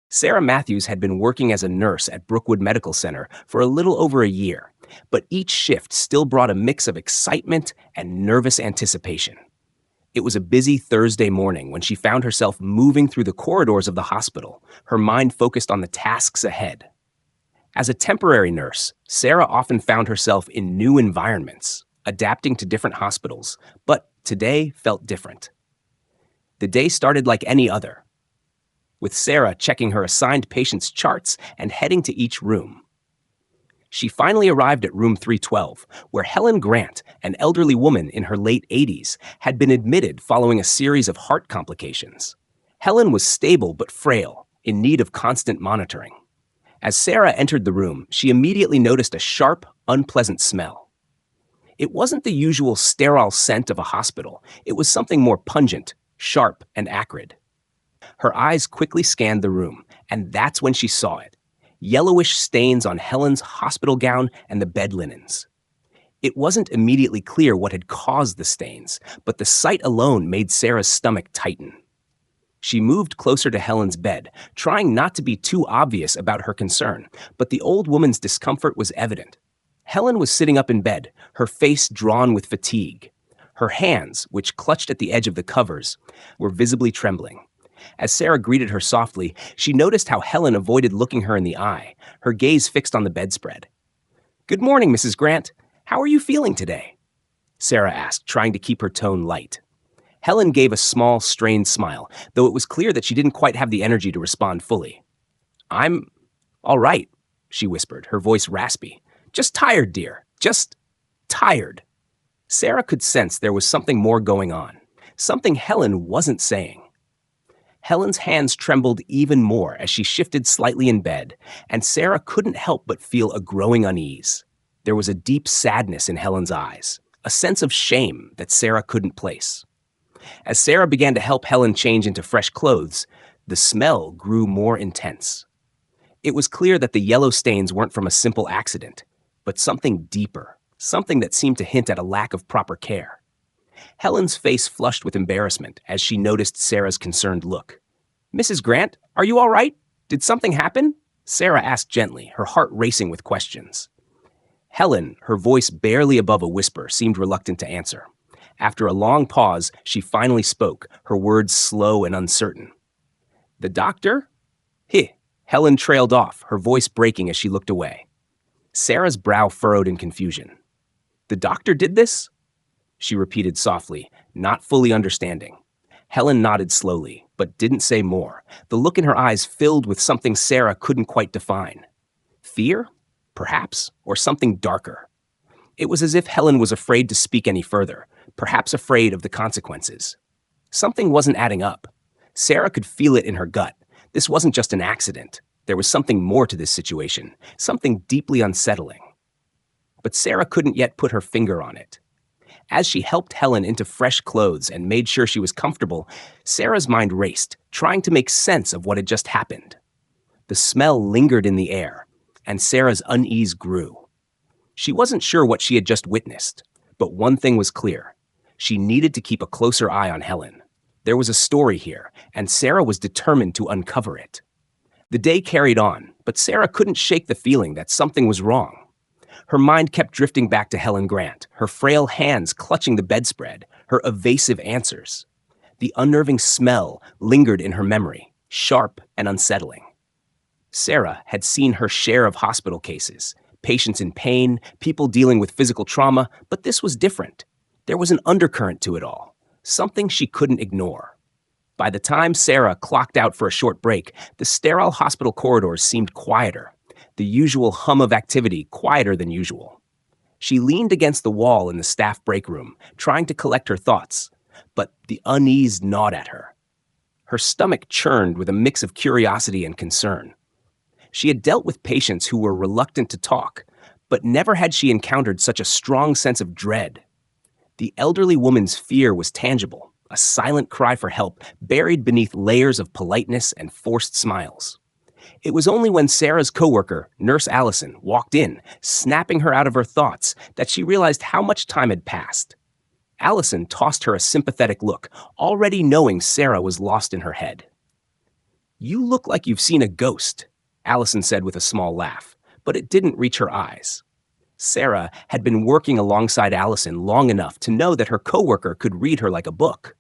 Sarah Matthews had been working as a nurse at Brookwood Medical Center for a little over a year, but each shift still brought a mix of excitement and nervous anticipation. It was a busy Thursday morning when she found herself moving through the corridors of the hospital, her mind focused on the tasks ahead. As a temporary nurse, Sarah often found herself in new environments, adapting to different hospitals, but today felt different. The day started like any other, with Sarah checking her assigned patients' charts and heading to each room. She finally arrived at room 312, where Helen Grant, an elderly woman in her late 80s, had been admitted following a series of heart complications. Helen was stable but frail, in need of constant monitoring. As Sarah entered the room, she immediately noticed a sharp, unpleasant smell. It wasn't the usual sterile scent of a hospital. It was something more pungent, sharp, and acrid. Her eyes quickly scanned the room, and that's when she saw it. Yellowish stains on Helen's hospital gown and the bed linens. It wasn't immediately clear what had caused the stains, but the sight alone made Sarah's stomach tighten. She moved closer to Helen's bed, trying not to be too obvious about her concern, but the old woman's discomfort was evident. Helen was sitting up in bed, her face drawn with fatigue. Her hands, which clutched at the edge of the covers, were visibly trembling. As Sarah greeted her softly, she noticed how Helen avoided looking her in the eye, her gaze fixed on the bedspread. "Good morning, Mrs. Grant. How are you feeling today?" Sarah asked, trying to keep her tone light. Helen gave a small, strained smile, though it was clear that she didn't quite have the energy to respond fully. "I'm all right," she whispered, her voice raspy. "Just tired, dear. Just tired." Sarah could sense there was something more going on, something Helen wasn't saying. Helen's hands trembled even more as she shifted slightly in bed, and Sarah couldn't help but feel a growing unease. There was a deep sadness in Helen's eyes, a sense of shame that Sarah couldn't place. As Sarah began to help Helen change into fresh clothes, the smell grew more intense. It was clear that the yellow stains weren't from a simple accident, but something deeper, something that seemed to hint at a lack of proper care. Helen's face flushed with embarrassment as she noticed Sarah's concerned look. "Mrs. Grant, are you all right? Did something happen?" Sarah asked gently, her heart racing with questions. Helen, her voice barely above a whisper, seemed reluctant to answer. After a long pause, she finally spoke, her words slow and uncertain. "The doctor?" Helen trailed off, her voice breaking as she looked away. Sarah's brow furrowed in confusion. "The doctor did this?" She repeated softly, not fully understanding. Helen nodded slowly, but didn't say more, the look in her eyes filled with something Sarah couldn't quite define. Fear, perhaps, or something darker. It was as if Helen was afraid to speak any further, perhaps afraid of the consequences. Something wasn't adding up. Sarah could feel it in her gut. This wasn't just an accident. There was something more to this situation, something deeply unsettling. But Sarah couldn't yet put her finger on it. As she helped Helen into fresh clothes and made sure she was comfortable, Sarah's mind raced, trying to make sense of what had just happened. The smell lingered in the air, and Sarah's unease grew. She wasn't sure what she had just witnessed, but one thing was clear. She needed to keep a closer eye on Helen. There was a story here, and Sarah was determined to uncover it. The day carried on, but Sarah couldn't shake the feeling that something was wrong. Her mind kept drifting back to Helen Grant, her frail hands clutching the bedspread, her evasive answers. The unnerving smell lingered in her memory, sharp and unsettling. Sarah had seen her share of hospital cases, patients in pain, people dealing with physical trauma, but this was different. There was an undercurrent to it all, something she couldn't ignore. By the time Sarah clocked out for a short break, the sterile hospital corridors seemed quieter, the usual hum of activity quieter than usual. She leaned against the wall in the staff break room, trying to collect her thoughts, but the unease gnawed at her. Her stomach churned with a mix of curiosity and concern. She had dealt with patients who were reluctant to talk, but never had she encountered such a strong sense of dread. The elderly woman's fear was tangible, a silent cry for help buried beneath layers of politeness and forced smiles. It was only when Sarah's coworker, Nurse Allison, walked in, snapping her out of her thoughts, that she realized how much time had passed. Allison tossed her a sympathetic look, already knowing Sarah was lost in her head. You look like you've seen a ghost, Allison said with a small laugh, but it didn't reach her eyes. Sarah had been working alongside Allison long enough to know that her coworker could read her like a book.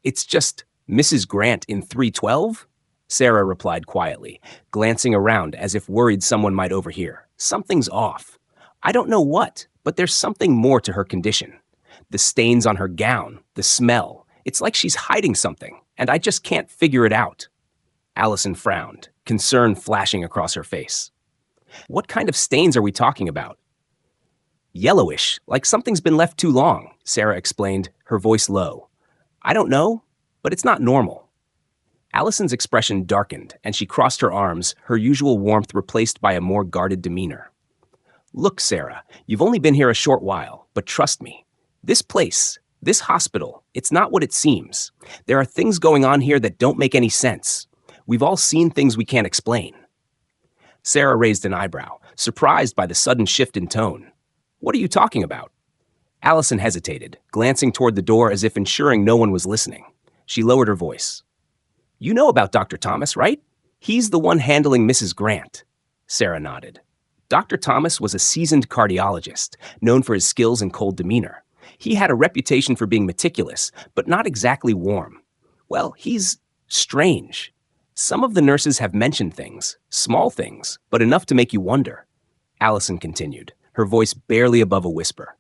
It's just Mrs. Grant in 312? Sarah replied quietly, glancing around as if worried someone might overhear. Something's off. I don't know what, but there's something more to her condition. The stains on her gown, the smell. It's like she's hiding something, and I just can't figure it out. Allison frowned, concern flashing across her face. What kind of stains are we talking about? Yellowish, like something's been left too long, Sarah explained, her voice low. I don't know, but it's not normal. Allison's expression darkened, and she crossed her arms, her usual warmth replaced by a more guarded demeanor. Look, Sarah, you've only been here a short while, but trust me. This place, this hospital, it's not what it seems. There are things going on here that don't make any sense. We've all seen things we can't explain. Sarah raised an eyebrow, surprised by the sudden shift in tone. What are you talking about? Allison hesitated, glancing toward the door as if ensuring no one was listening. She lowered her voice. You know about Dr. Thomas, right? He's the one handling Mrs. Grant. Sarah nodded. Dr. Thomas was a seasoned cardiologist, known for his skills and cold demeanor. He had a reputation for being meticulous, but not exactly warm. Well, he's strange. Some of the nurses have mentioned things, small things, but enough to make you wonder. Allison continued, her voice barely above a whisper.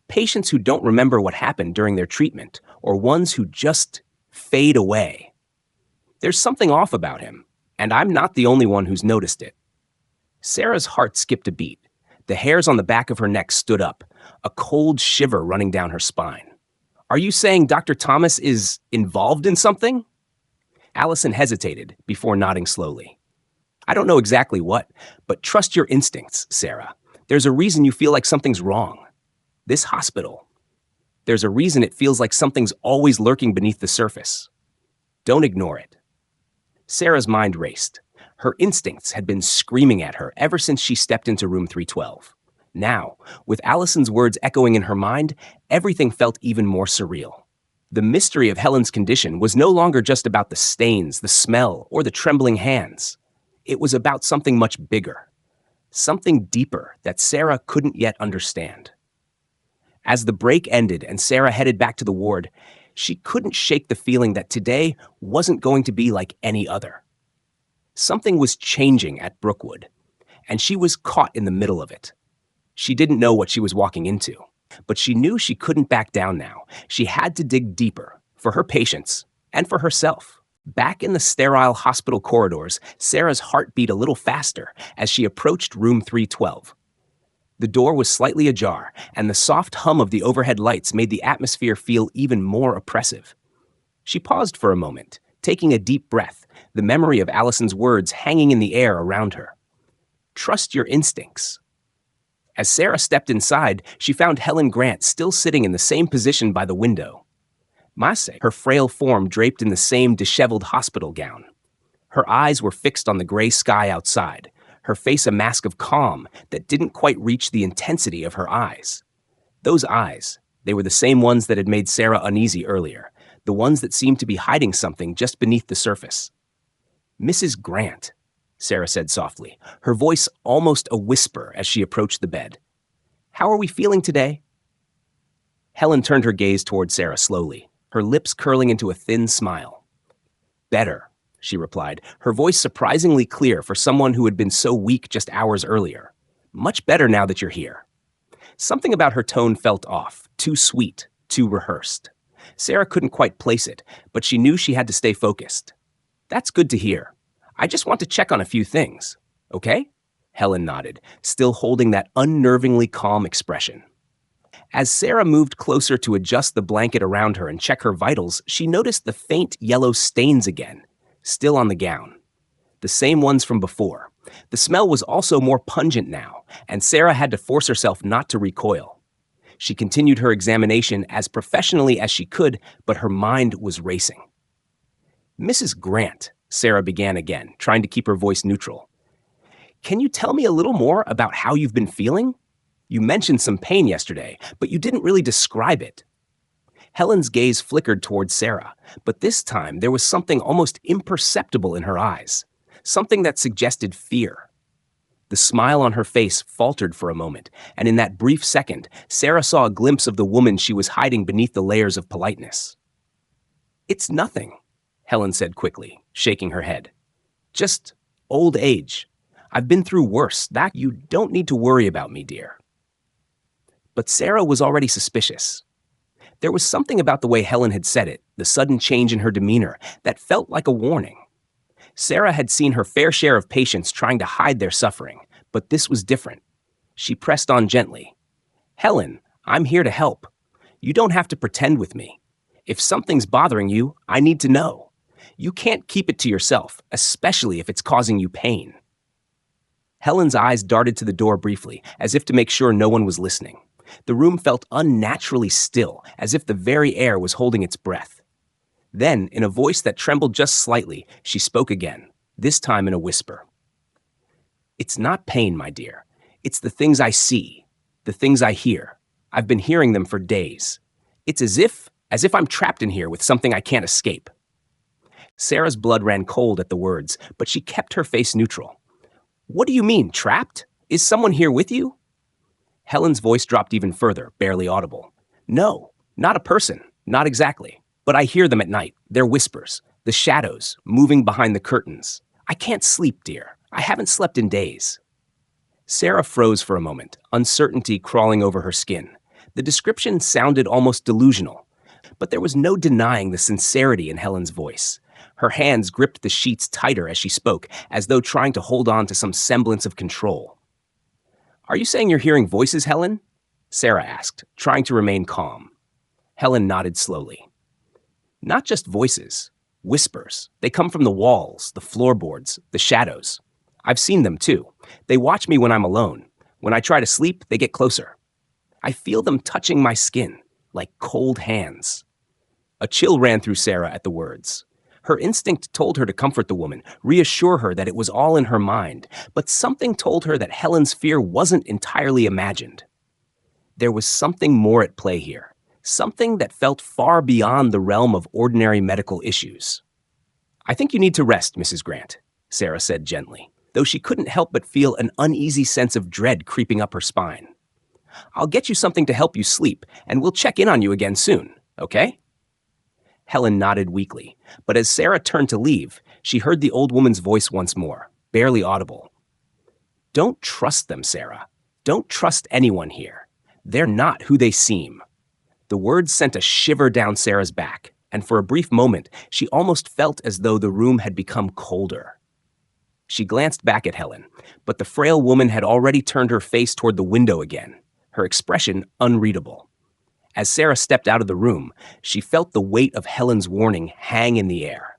Patients who don't remember what happened during their treatment, or ones who just fade away. There's something off about him, and I'm not the only one who's noticed it. Sarah's heart skipped a beat. The hairs on the back of her neck stood up, a cold shiver running down her spine. Are you saying Dr. Thomas is involved in something? Allison hesitated before nodding slowly. I don't know exactly what, but trust your instincts, Sarah. There's a reason you feel like something's wrong. This hospital. There's a reason it feels like something's always lurking beneath the surface. Don't ignore it. Sarah's mind raced. Her instincts had been screaming at her ever since she stepped into room 312. Now, with Allison's words echoing in her mind, everything felt even more surreal. The mystery of Helen's condition was no longer just about the stains, the smell, or the trembling hands. It was about something much bigger, something deeper that Sarah couldn't yet understand. As the break ended and Sarah headed back to the ward, she couldn't shake the feeling that today wasn't going to be like any other. Something was changing at Brookwood, and she was caught in the middle of it. She didn't know what she was walking into, but she knew she couldn't back down now. She had to dig deeper, for her patients and for herself. Back in the sterile hospital corridors, Sarah's heart beat a little faster as she approached room 312. The door was slightly ajar, and the soft hum of the overhead lights made the atmosphere feel even more oppressive. She paused for a moment, taking a deep breath, the memory of Allison's words hanging in the air around her. Trust your instincts. As Sarah stepped inside, she found Helen Grant still sitting in the same position by the window. Masse, her frail form draped in the same disheveled hospital gown. Her eyes were fixed on the gray sky outside, her face a mask of calm that didn't quite reach the intensity of her eyes. Those eyes, they were the same ones that had made Sarah uneasy earlier, the ones that seemed to be hiding something just beneath the surface. Mrs. Grant, Sarah said softly, her voice almost a whisper as she approached the bed. How are we feeling today? Helen turned her gaze toward Sarah slowly, her lips curling into a thin smile. Better, she replied, her voice surprisingly clear for someone who had been so weak just hours earlier. Much better now that you're here. Something about her tone felt off, too sweet, too rehearsed. Sarah couldn't quite place it, but she knew she had to stay focused. That's good to hear. I just want to check on a few things, okay? Helen nodded, still holding that unnervingly calm expression. As Sarah moved closer to adjust the blanket around her and check her vitals, she noticed the faint yellow stains again, still on the gown. The same ones from before. The smell was also more pungent now, and Sarah had to force herself not to recoil. She continued her examination as professionally as she could, but her mind was racing. Mrs. Grant, Sarah began again, trying to keep her voice neutral. Can you tell me a little more about how you've been feeling? You mentioned some pain yesterday, but you didn't really describe it. Helen's gaze flickered towards Sarah, but this time there was something almost imperceptible in her eyes, something that suggested fear. The smile on her face faltered for a moment, and in that brief second, Sarah saw a glimpse of the woman she was hiding beneath the layers of politeness. "It's nothing," Helen said quickly, shaking her head. "Just old age. I've been through worse. That you don't need to worry about me, dear." But Sarah was already suspicious. There was something about the way Helen had said it, the sudden change in her demeanor, that felt like a warning. Sarah had seen her fair share of patients trying to hide their suffering, but this was different. She pressed on gently. "Helen, I'm here to help. You don't have to pretend with me. If something's bothering you, I need to know. You can't keep it to yourself, especially if it's causing you pain." Helen's eyes darted to the door briefly, as if to make sure no one was listening. The room felt unnaturally still, as if the very air was holding its breath. Then, in a voice that trembled just slightly, she spoke again, this time in a whisper. "It's not pain, my dear. It's the things I see, the things I hear. I've been hearing them for days. It's as if I'm trapped in here with something I can't escape." Sarah's blood ran cold at the words, but she kept her face neutral. "What do you mean, trapped? Is someone here with you?" Helen's voice dropped even further, barely audible. "No, not a person, not exactly. But I hear them at night, their whispers, the shadows, moving behind the curtains. I can't sleep, dear. I haven't slept in days." Sarah froze for a moment, uncertainty crawling over her skin. The description sounded almost delusional, but there was no denying the sincerity in Helen's voice. Her hands gripped the sheets tighter as she spoke, as though trying to hold on to some semblance of control. "Are you saying you're hearing voices, Helen?" Sarah asked, trying to remain calm. Helen nodded slowly. "Not just voices, whispers. They come from the walls, the floorboards, the shadows. I've seen them too. They watch me when I'm alone. When I try to sleep, they get closer. I feel them touching my skin, like cold hands." A chill ran through Sarah at the words. Her instinct told her to comfort the woman, reassure her that it was all in her mind, but something told her that Helen's fear wasn't entirely imagined. There was something more at play here, something that felt far beyond the realm of ordinary medical issues. "I think you need to rest, Mrs. Grant," Sarah said gently, though she couldn't help but feel an uneasy sense of dread creeping up her spine. "I'll get you something to help you sleep, and we'll check in on you again soon, okay?" Helen nodded weakly, but as Sarah turned to leave, she heard the old woman's voice once more, barely audible. "Don't trust them, Sarah. Don't trust anyone here. They're not who they seem." The words sent a shiver down Sarah's back, and for a brief moment, she almost felt as though the room had become colder. She glanced back at Helen, but the frail woman had already turned her face toward the window again, her expression unreadable. As Sarah stepped out of the room, she felt the weight of Helen's warning hang in the air.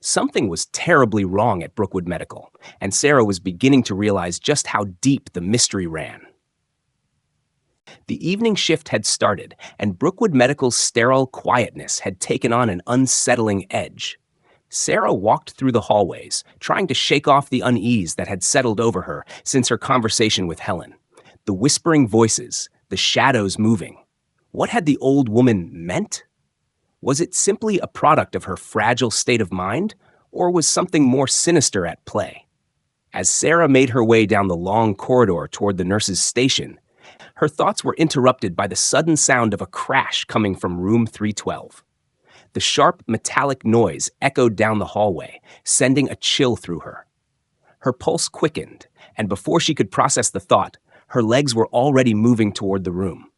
Something was terribly wrong at Brookwood Medical, and Sarah was beginning to realize just how deep the mystery ran. The evening shift had started, and Brookwood Medical's sterile quietness had taken on an unsettling edge. Sarah walked through the hallways, trying to shake off the unease that had settled over her since her conversation with Helen. The whispering voices, the shadows moving. What had the old woman meant? Was it simply a product of her fragile state of mind, or was something more sinister at play? As Sarah made her way down the long corridor toward the nurse's station, her thoughts were interrupted by the sudden sound of a crash coming from room 312. The sharp, metallic noise echoed down the hallway, sending a chill through her. Her pulse quickened, and before she could process the thought, her legs were already moving toward the room.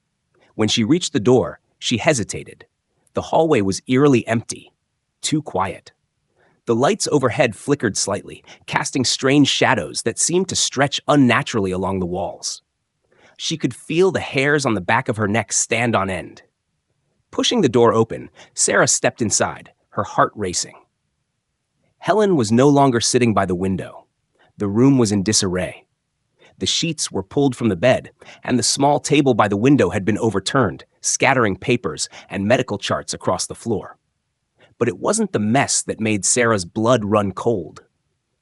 When she reached the door, she hesitated. The hallway was eerily empty, too quiet. The lights overhead flickered slightly, casting strange shadows that seemed to stretch unnaturally along the walls. She could feel the hairs on the back of her neck stand on end. Pushing the door open, Sarah stepped inside, her heart racing. Helen was no longer sitting by the window. The room was in disarray. The sheets were pulled from the bed, and the small table by the window had been overturned, scattering papers and medical charts across the floor. But it wasn't the mess that made Sarah's blood run cold.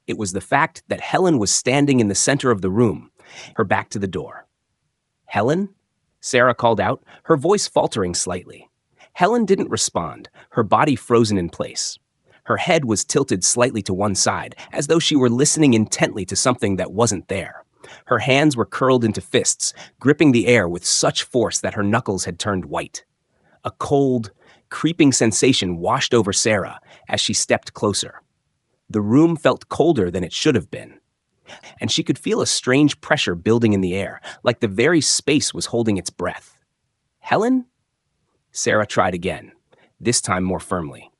It was the fact that Helen was standing in the center of the room, her back to the door. "Helen?" Sarah called out, her voice faltering slightly. Helen didn't respond, her body frozen in place. Her head was tilted slightly to one side, as though she were listening intently to something that wasn't there. Her hands were curled into fists, gripping the air with such force that her knuckles had turned white. A cold, creeping sensation washed over Sarah as she stepped closer. The room felt colder than it should have been, and she could feel a strange pressure building in the air, like the very space was holding its breath. "Helen?" Sarah tried again, this time more firmly.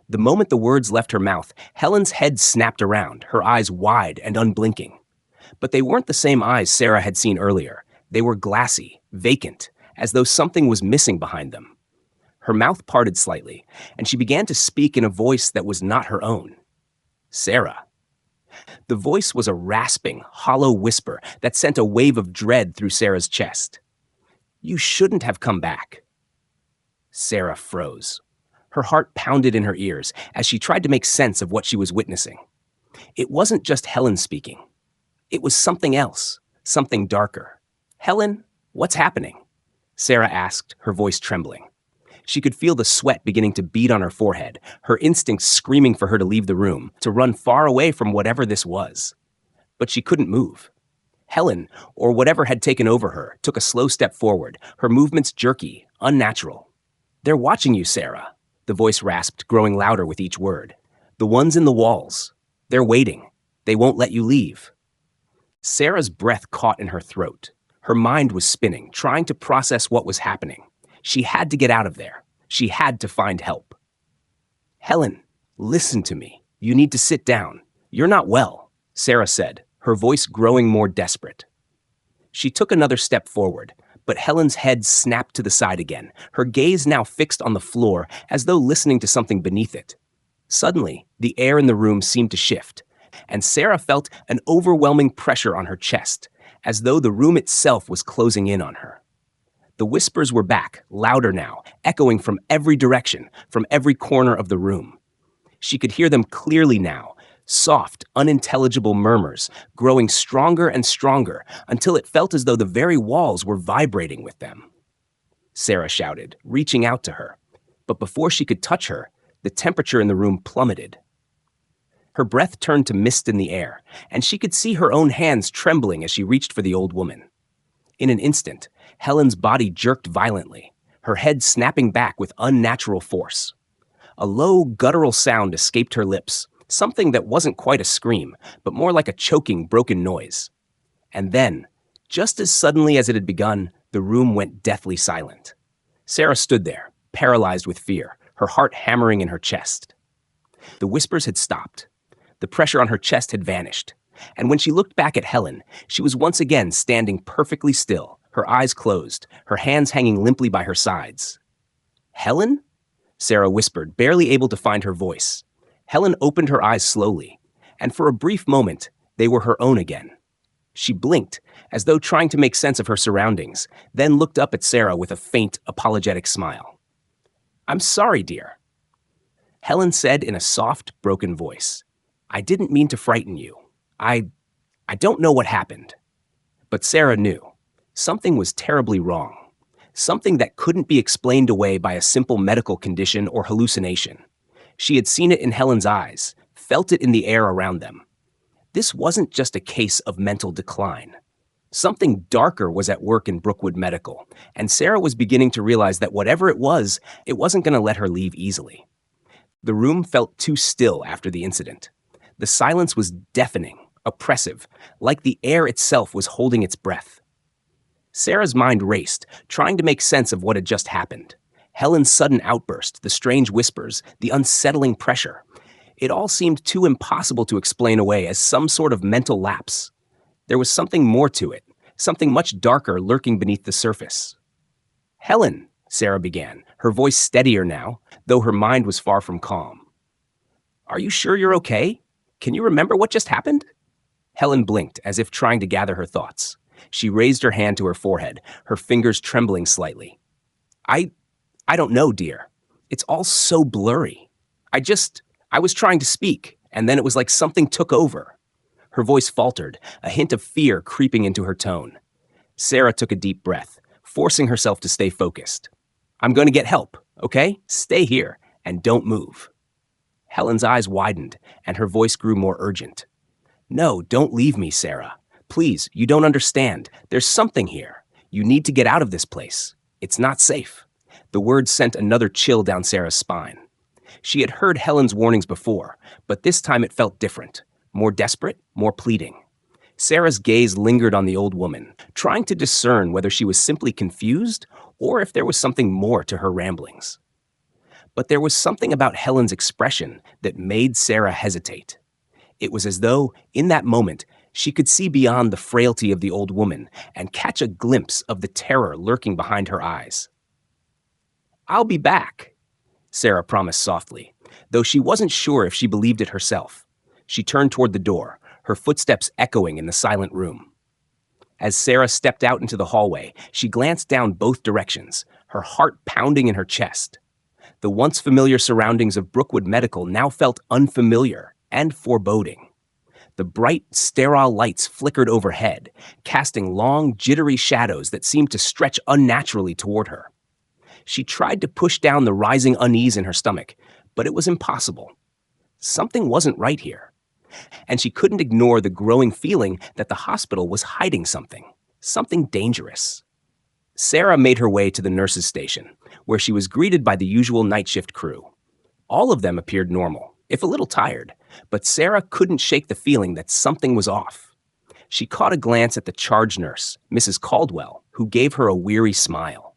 The moment the words left her mouth, Helen's head snapped around, her eyes wide and unblinking. But they weren't the same eyes Sarah had seen earlier. They were glassy, vacant, as though something was missing behind them. Her mouth parted slightly, and she began to speak in a voice that was not her own. "Sarah." The voice was a rasping, hollow whisper that sent a wave of dread through Sarah's chest. "You shouldn't have come back." Sarah froze. Her heart pounded in her ears as she tried to make sense of what she was witnessing. It wasn't just Helen speaking. It was something else, something darker. "Helen, what's happening?" Sarah asked, her voice trembling. She could feel the sweat beginning to bead on her forehead, her instincts screaming for her to leave the room, to run far away from whatever this was. But she couldn't move. Helen, or whatever had taken over her, took a slow step forward, her movements jerky, unnatural. "They're watching you, Sarah," the voice rasped, growing louder with each word. "The ones in the walls. They're waiting. They won't let you leave." Sarah's breath caught in her throat. Her mind was spinning, trying to process what was happening. She had to get out of there. She had to find help. "Helen, listen to me. You need to sit down. You're not well," Sarah said, her voice growing more desperate. She took another step forward, but Helen's head snapped to the side again, her gaze now fixed on the floor as though listening to something beneath it. Suddenly, the air in the room seemed to shift, and Sarah felt an overwhelming pressure on her chest, as though the room itself was closing in on her. The whispers were back, louder now, echoing from every direction, from every corner of the room. She could hear them clearly now, soft, unintelligible murmurs, growing stronger and stronger until it felt as though the very walls were vibrating with them. Sarah shouted, reaching out to her. But before she could touch her, the temperature in the room plummeted. Her breath turned to mist in the air, and she could see her own hands trembling as she reached for the old woman. In an instant, Helen's body jerked violently, her head snapping back with unnatural force. A low, guttural sound escaped her lips, something that wasn't quite a scream, but more like a choking, broken noise. And then, just as suddenly as it had begun, the room went deathly silent. Sarah stood there, paralyzed with fear, her heart hammering in her chest. The whispers had stopped. The pressure on her chest had vanished. And when she looked back at Helen, she was once again standing perfectly still, her eyes closed, her hands hanging limply by her sides. "Helen?" Sarah whispered, barely able to find her voice. Helen opened her eyes slowly, and for a brief moment, they were her own again. She blinked, as though trying to make sense of her surroundings, then looked up at Sarah with a faint, apologetic smile. "I'm sorry, dear," Helen said in a soft, broken voice. "I didn't mean to frighten you. I don't know what happened." But Sarah knew. Something was terribly wrong. Something that couldn't be explained away by a simple medical condition or hallucination. She had seen it in Helen's eyes, felt it in the air around them. This wasn't just a case of mental decline. Something darker was at work in Brookwood Medical, and Sarah was beginning to realize that whatever it wasn't going to let her leave easily. The room felt too still after the incident. The silence was deafening, oppressive, like the air itself was holding its breath. Sarah's mind raced, trying to make sense of what had just happened. Helen's sudden outburst, the strange whispers, the unsettling pressure. It all seemed too impossible to explain away as some sort of mental lapse. There was something more to it, something much darker lurking beneath the surface. "Helen," Sarah began, her voice steadier now, though her mind was far from calm. "Are you sure you're okay? Can you remember what just happened?" Helen blinked, as if trying to gather her thoughts. She raised her hand to her forehead, her fingers trembling slightly. I don't know, dear. It's all so blurry. I was trying to speak, and then it was like something took over." Her voice faltered, a hint of fear creeping into her tone. Sarah took a deep breath, forcing herself to stay focused. "I'm going to get help," Okay? Stay here and don't move." Helen's eyes widened, and her voice grew more urgent. "No, don't leave me, Sarah. Please, you don't understand. There's something here. You need to get out of this place. It's not safe." The words sent another chill down Sarah's spine. She had heard Helen's warnings before, but this time it felt different, more desperate, more pleading. Sarah's gaze lingered on the old woman, trying to discern whether she was simply confused or if there was something more to her ramblings. But there was something about Helen's expression that made Sarah hesitate. It was as though, in that moment, she could see beyond the frailty of the old woman and catch a glimpse of the terror lurking behind her eyes. "I'll be back," Sarah promised softly, though she wasn't sure if she believed it herself. She turned toward the door, her footsteps echoing in the silent room. As Sarah stepped out into the hallway, she glanced down both directions, her heart pounding in her chest. The once familiar surroundings of Brookwood Medical now felt unfamiliar and foreboding. The bright, sterile lights flickered overhead, casting long, jittery shadows that seemed to stretch unnaturally toward her. She tried to push down the rising unease in her stomach, but it was impossible. Something wasn't right here. And she couldn't ignore the growing feeling that the hospital was hiding something dangerous. Sarah made her way to the nurses' station, where she was greeted by the usual night shift crew. All of them appeared normal, if a little tired, but Sarah couldn't shake the feeling that something was off. She caught a glance at the charge nurse, Mrs. Caldwell, who gave her a weary smile.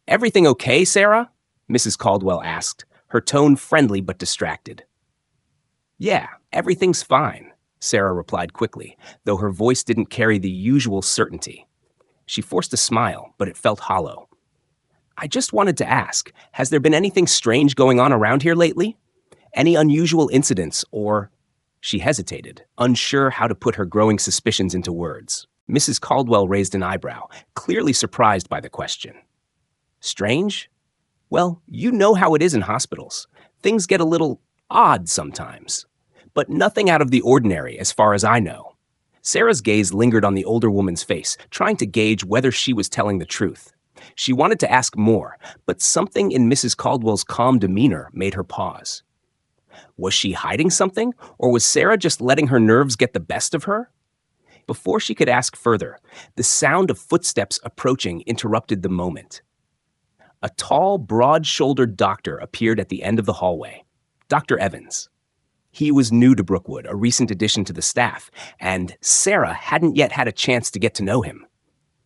"Everything okay, Sarah?" Mrs. Caldwell asked, her tone friendly but distracted. "Yeah, everything's fine," Sarah replied quickly, though her voice didn't carry the usual certainty. She forced a smile, but it felt hollow. "I just wanted to ask, has there been anything strange going on around here lately? Any unusual incidents or—" She hesitated, unsure how to put her growing suspicions into words. Mrs. Caldwell raised an eyebrow, clearly surprised by the question. "Strange? Well, you know how it is in hospitals. Things get a little odd sometimes. But nothing out of the ordinary as far as I know." Sarah's gaze lingered on the older woman's face, trying to gauge whether she was telling the truth. She wanted to ask more, but something in Mrs. Caldwell's calm demeanor made her pause. Was she hiding something, or was Sarah just letting her nerves get the best of her? Before she could ask further, the sound of footsteps approaching interrupted the moment. A tall, broad-shouldered doctor appeared at the end of the hallway. Dr. Evans. He was new to Brookwood, a recent addition to the staff, and Sarah hadn't yet had a chance to get to know him.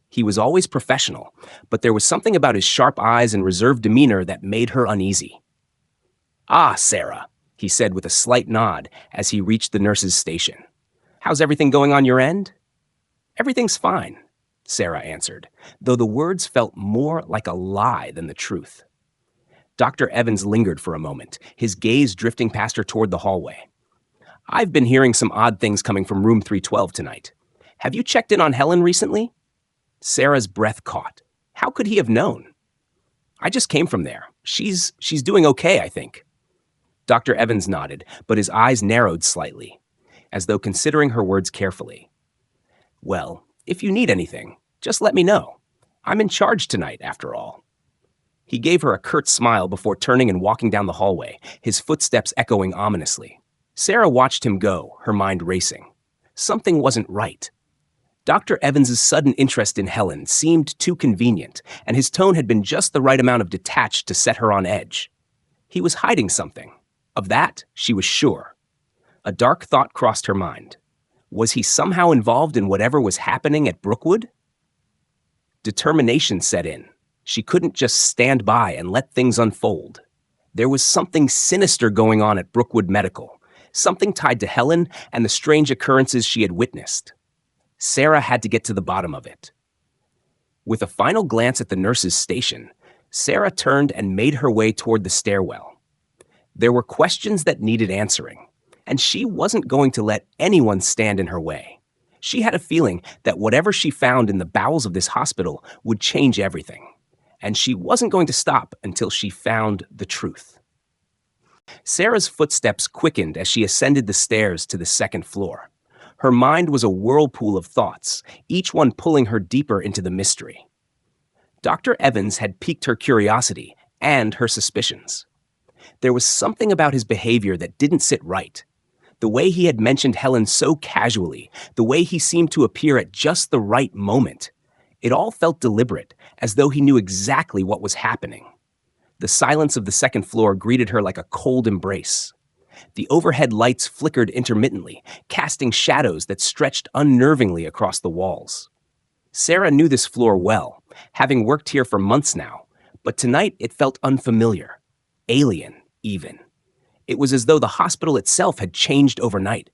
He was always professional, but there was something about his sharp eyes and reserved demeanor that made her uneasy. "Ah, Sarah," he said with a slight nod as he reached the nurse's station. "How's everything going on your end?" "Everything's fine," Sarah answered, though the words felt more like a lie than the truth. Dr. Evans lingered for a moment, his gaze drifting past her toward the hallway. "I've been hearing some odd things coming from room 312 tonight. Have you checked in on Helen recently?" Sarah's breath caught. How could he have known? "I just came from there. She's doing okay, I think." Dr. Evans nodded, but his eyes narrowed slightly, as though considering her words carefully. "Well, if you need anything, just let me know. I'm in charge tonight, after all." He gave her a curt smile before turning and walking down the hallway, his footsteps echoing ominously. Sarah watched him go, her mind racing. Something wasn't right. Dr. Evans's sudden interest in Helen seemed too convenient, and his tone had been just the right amount of detached to set her on edge. He was hiding something. Of that, she was sure. A dark thought crossed her mind. Was he somehow involved in whatever was happening at Brookwood? Determination set in. She couldn't just stand by and let things unfold. There was something sinister going on at Brookwood Medical, something tied to Helen and the strange occurrences she had witnessed. Sarah had to get to the bottom of it. With a final glance at the nurse's station, Sarah turned and made her way toward the stairwell. There were questions that needed answering, and she wasn't going to let anyone stand in her way. She had a feeling that whatever she found in the bowels of this hospital would change everything, and she wasn't going to stop until she found the truth. Sarah's footsteps quickened as she ascended the stairs to the second floor. Her mind was a whirlpool of thoughts, each one pulling her deeper into the mystery. Dr. Evans had piqued her curiosity, and her suspicions. There was something about his behavior that didn't sit right. The way he had mentioned Helen so casually, the way he seemed to appear at just the right moment. It all felt deliberate, as though he knew exactly what was happening. The silence of the second floor greeted her like a cold embrace. The overhead lights flickered intermittently, casting shadows that stretched unnervingly across the walls. Sarah knew this floor well, having worked here for months now, but tonight it felt unfamiliar, alien even. It was as though the hospital itself had changed overnight,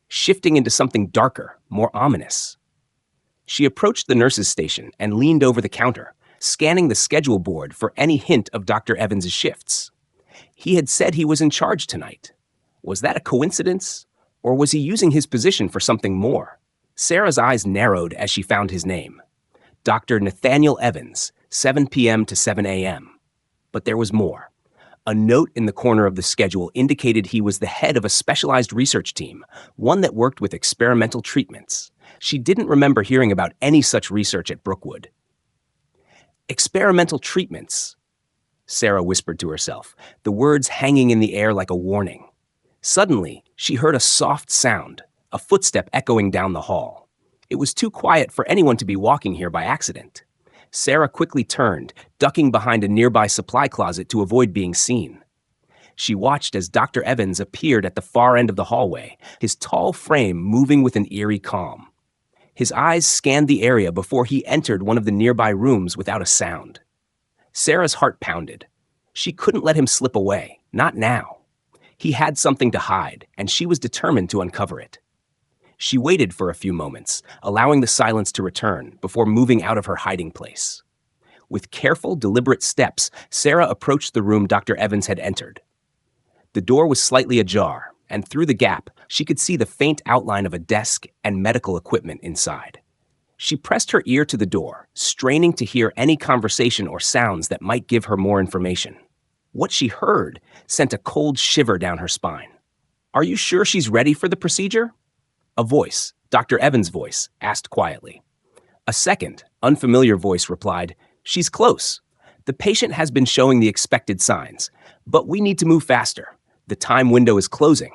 shifting into something darker, more ominous. She approached the nurse's station and leaned over the counter, scanning the schedule board for any hint of Dr. Evans' shifts. He had said he was in charge tonight. Was that a coincidence, or was he using his position for something more? Sarah's eyes narrowed as she found his name. Dr. Nathaniel Evans, 7 p.m. to 7 a.m. But there was more. A note in the corner of the schedule indicated he was the head of a specialized research team, one that worked with experimental treatments. She didn't remember hearing about any such research at Brookwood. Experimental treatments, Sarah whispered to herself, the words hanging in the air like a warning. Suddenly, she heard a soft sound, a footstep echoing down the hall. It was too quiet for anyone to be walking here by accident. Sarah quickly turned, ducking behind a nearby supply closet to avoid being seen. She watched as Dr. Evans appeared at the far end of the hallway, his tall frame moving with an eerie calm. His eyes scanned the area before he entered one of the nearby rooms without a sound. Sarah's heart pounded. She couldn't let him slip away, not now. He had something to hide, and she was determined to uncover it. She waited for a few moments, allowing the silence to return before moving out of her hiding place. With careful, deliberate steps, Sarah approached the room Dr. Evans had entered. The door was slightly ajar, and through the gap, she could see the faint outline of a desk and medical equipment inside. She pressed her ear to the door, straining to hear any conversation or sounds that might give her more information. What she heard sent a cold shiver down her spine. "Are you sure she's ready for the procedure?" A voice, Dr. Evans' voice, asked quietly. A second, unfamiliar voice replied, "She's close. The patient has been showing the expected signs, but we need to move faster. The time window is closing."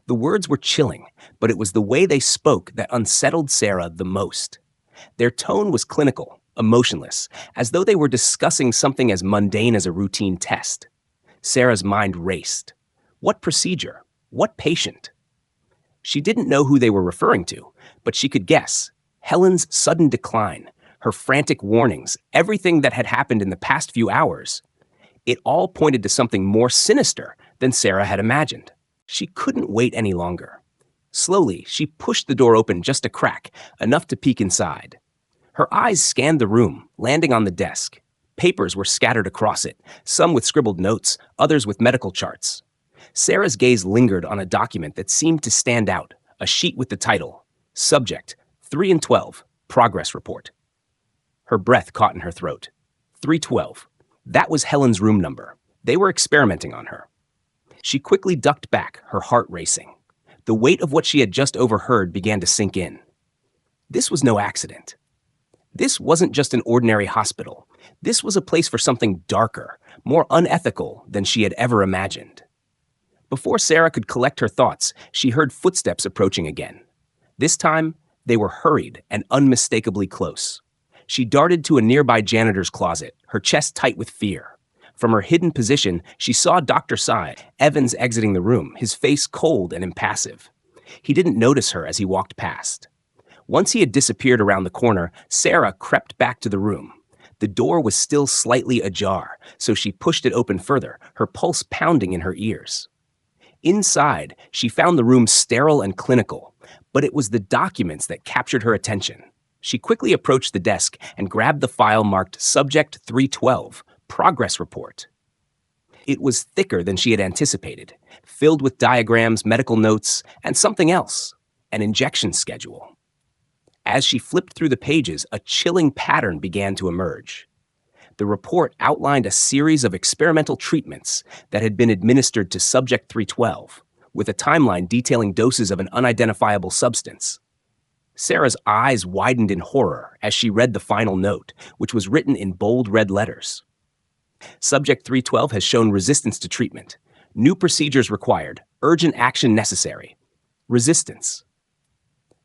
The words were chilling, but it was the way they spoke that unsettled Sarah the most. Their tone was clinical, emotionless, as though they were discussing something as mundane as a routine test. Sarah's mind raced. What procedure? What patient? She didn't know who they were referring to, but she could guess. Helen's sudden decline, her frantic warnings, everything that had happened in the past few hours. It all pointed to something more sinister than Sarah had imagined. She couldn't wait any longer. Slowly, she pushed the door open just a crack, enough to peek inside. Her eyes scanned the room, landing on the desk. Papers were scattered across it, some with scribbled notes, others with medical charts. Sarah's gaze lingered on a document that seemed to stand out, a sheet with the title, Subject, 3 and 12, Progress Report. Her breath caught in her throat. 312. That was Helen's room number. They were experimenting on her. She quickly ducked back, her heart racing. The weight of what she had just overheard began to sink in. This was no accident. This wasn't just an ordinary hospital. This was a place for something darker, more unethical than she had ever imagined. Before Sarah could collect her thoughts, she heard footsteps approaching again. This time, they were hurried and unmistakably close. She darted to a nearby janitor's closet, her chest tight with fear. From her hidden position, she saw Dr. Evans exiting the room, his face cold and impassive. He didn't notice her as he walked past. Once he had disappeared around the corner, Sarah crept back to the room. The door was still slightly ajar, so she pushed it open further, her pulse pounding in her ears. Inside, she found the room sterile and clinical, but it was the documents that captured her attention. She quickly approached the desk and grabbed the file marked Subject 312, Progress Report. It was thicker than she had anticipated, filled with diagrams, medical notes, and something else, an injection schedule. As she flipped through the pages, a chilling pattern began to emerge. The report outlined a series of experimental treatments that had been administered to Subject 312, with a timeline detailing doses of an unidentifiable substance. Sarah's eyes widened in horror as she read the final note, which was written in bold red letters. Subject 312 has shown resistance to treatment. New procedures required. Urgent action necessary. Resistance.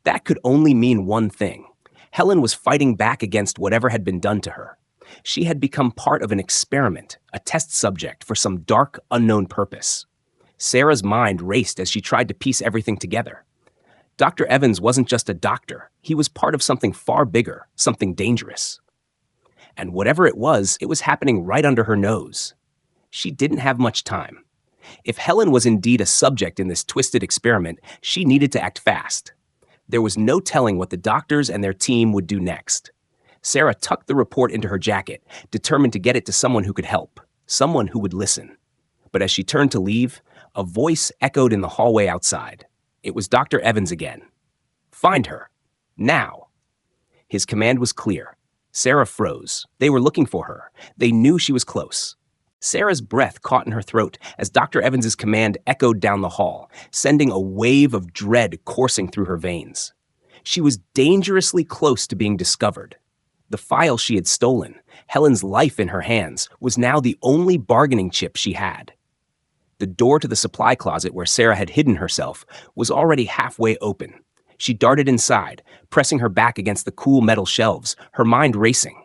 That could only mean one thing. Helen was fighting back against whatever had been done to her. She had become part of an experiment, a test subject for some dark, unknown purpose. Sarah's mind raced as she tried to piece everything together. Dr. Evans wasn't just a doctor. He was part of something far bigger, something dangerous. And whatever it was happening right under her nose. She didn't have much time. If Helen was indeed a subject in this twisted experiment, she needed to act fast. There was no telling what the doctors and their team would do next. Sarah tucked the report into her jacket, determined to get it to someone who could help, someone who would listen. But as she turned to leave, a voice echoed in the hallway outside. It was Dr. Evans again. "Find her. Now." His command was clear. Sarah froze. They were looking for her. They knew she was close. Sarah's breath caught in her throat as Dr. Evans's command echoed down the hall, sending a wave of dread coursing through her veins. She was dangerously close to being discovered. The file she had stolen, Helen's life in her hands, was now the only bargaining chip she had. The door to the supply closet where Sarah had hidden herself was already halfway open. She darted inside, pressing her back against the cool metal shelves, her mind racing.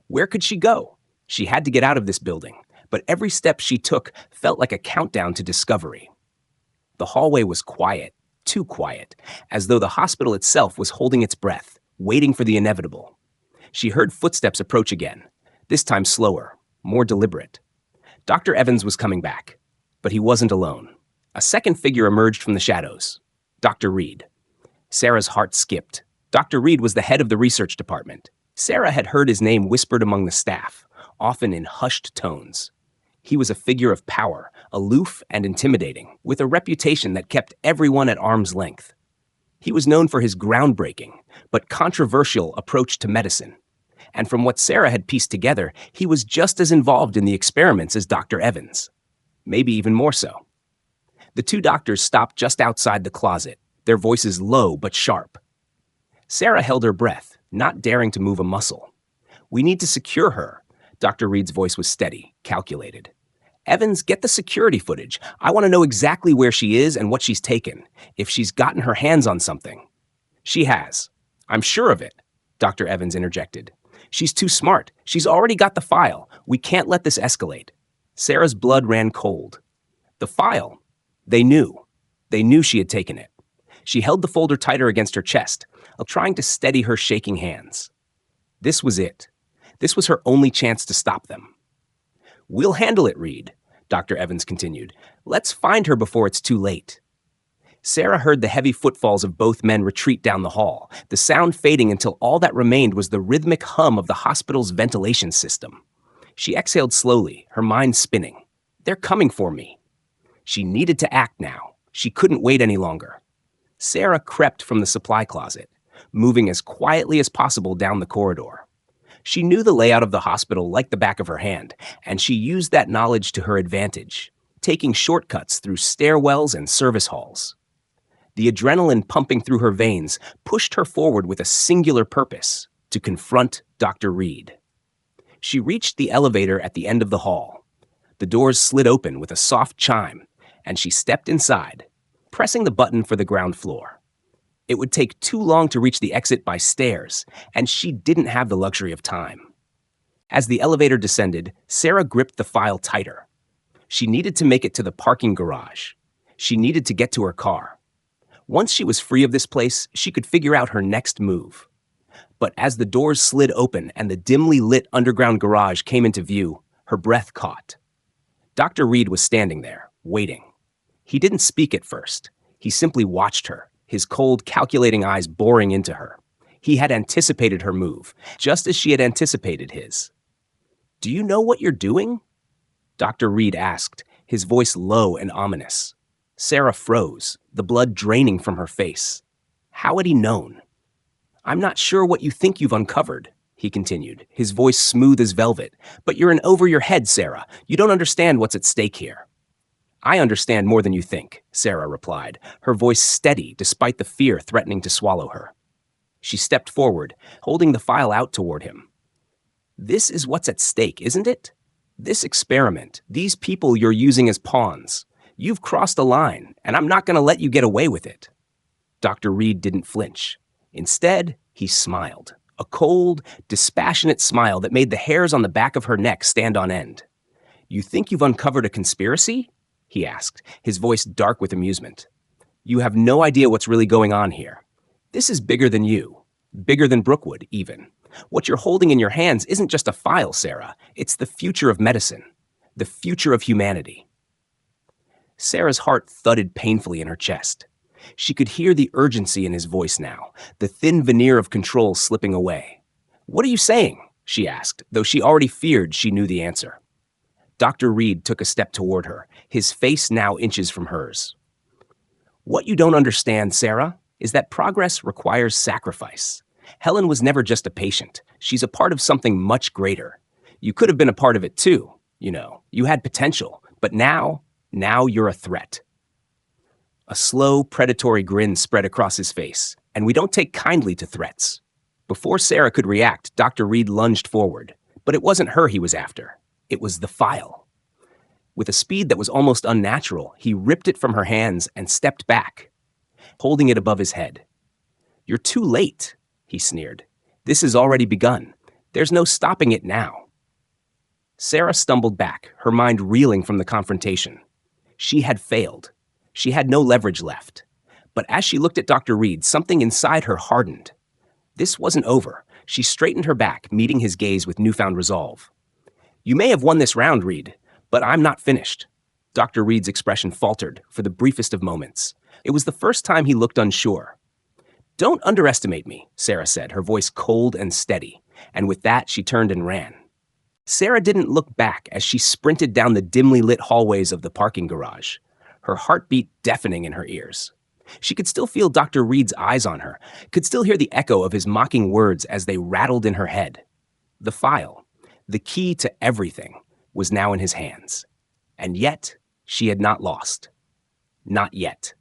Where could she go? She had to get out of this building, but every step she took felt like a countdown to discovery. The hallway was quiet, too quiet, as though the hospital itself was holding its breath, waiting for the inevitable. She heard footsteps approach again, this time slower, more deliberate. Dr. Evans was coming back, but he wasn't alone. A second figure emerged from the shadows, Dr. Reed. Sarah's heart skipped. Dr. Reed was the head of the research department. Sarah had heard his name whispered among the staff, often in hushed tones. He was a figure of power, aloof and intimidating, with a reputation that kept everyone at arm's length. He was known for his groundbreaking, but controversial approach to medicine. And from what Sarah had pieced together, he was just as involved in the experiments as Dr. Evans. Maybe even more so. The two doctors stopped just outside the closet, their voices low but sharp. Sarah held her breath, not daring to move a muscle. "We need to secure her." Dr. Reed's voice was steady, calculated. "Evans, get the security footage. I want to know exactly where she is and what she's taken, if she's gotten her hands on something." "She has. I'm sure of it," Dr. Evans interjected. "She's too smart. She's already got the file. We can't let this escalate." Sarah's blood ran cold. The file. They knew. They knew she had taken it. She held the folder tighter against her chest, trying to steady her shaking hands. This was it. This was her only chance to stop them. "We'll handle it, Reed," Dr. Evans continued. "Let's find her before it's too late." Sarah heard the heavy footfalls of both men retreat down the hall, the sound fading until all that remained was the rhythmic hum of the hospital's ventilation system. She exhaled slowly, her mind spinning. "They're coming for me." She needed to act now. She couldn't wait any longer. Sarah crept from the supply closet, moving as quietly as possible down the corridor. She knew the layout of the hospital like the back of her hand, and she used that knowledge to her advantage, taking shortcuts through stairwells and service halls. The adrenaline pumping through her veins pushed her forward with a singular purpose: to confront Dr. Reed. She reached the elevator at the end of the hall. The doors slid open with a soft chime, and she stepped inside, pressing the button for the ground floor. It would take too long to reach the exit by stairs, and she didn't have the luxury of time. As the elevator descended, Sarah gripped the file tighter. She needed to make it to the parking garage. She needed to get to her car. Once she was free of this place, she could figure out her next move. But as the doors slid open and the dimly lit underground garage came into view, her breath caught. Dr. Reed was standing there, waiting. He didn't speak at first. He simply watched her, his cold, calculating eyes boring into her. He had anticipated her move, just as she had anticipated his. "Do you know what you're doing?" Dr. Reed asked, his voice low and ominous. Sarah froze, the blood draining from her face. How had he known? "I'm not sure what you think you've uncovered," he continued, his voice smooth as velvet. "But you're in over your head, Sarah. You don't understand what's at stake here." "I understand more than you think," Sarah replied, her voice steady despite the fear threatening to swallow her. She stepped forward, holding the file out toward him. "This is what's at stake, isn't it? This experiment, these people you're using as pawns, you've crossed a line, and I'm not going to let you get away with it. Dr. Reed didn't flinch. Instead, he smiled, a cold, dispassionate smile that made the hairs on the back of her neck stand on end. "You think you've uncovered a conspiracy?" he asked, his voice dark with amusement. "You have no idea what's really going on here. This is bigger than you, bigger than Brookwood, even. What you're holding in your hands isn't just a file, Sarah. It's the future of medicine, the future of humanity." Sarah's heart thudded painfully in her chest. She could hear the urgency in his voice now, the thin veneer of control slipping away. "What are you saying?" she asked, though she already feared she knew the answer. Dr. Reed took a step toward her, his face now inches from hers. "What you don't understand, Sarah, is that progress requires sacrifice. Helen was never just a patient. She's a part of something much greater. You could have been a part of it too, you know. You had potential, but now you're a threat." A slow, predatory grin spread across his face, and we don't take kindly to threats. Before Sarah could react, Dr. Reed lunged forward, but it wasn't her he was after. It was the file. With a speed that was almost unnatural, he ripped it from her hands and stepped back, holding it above his head. "You're too late," he sneered. "This has already begun. There's no stopping it now." Sarah stumbled back, her mind reeling from the confrontation. She had failed. She had no leverage left. But as she looked at Dr. Reed, something inside her hardened. This wasn't over. She straightened her back, meeting his gaze with newfound resolve. "You may have won this round, Reed, but I'm not finished." Dr. Reed's expression faltered for the briefest of moments. It was the first time he looked unsure. "Don't underestimate me," Sarah said, her voice cold and steady, and with that she turned and ran. Sarah didn't look back as she sprinted down the dimly lit hallways of the parking garage, her heartbeat deafening in her ears. She could still feel Dr. Reed's eyes on her, could still hear the echo of his mocking words as they rattled in her head. The file, the key to everything, was now in his hands. And yet, she had not lost. Not yet.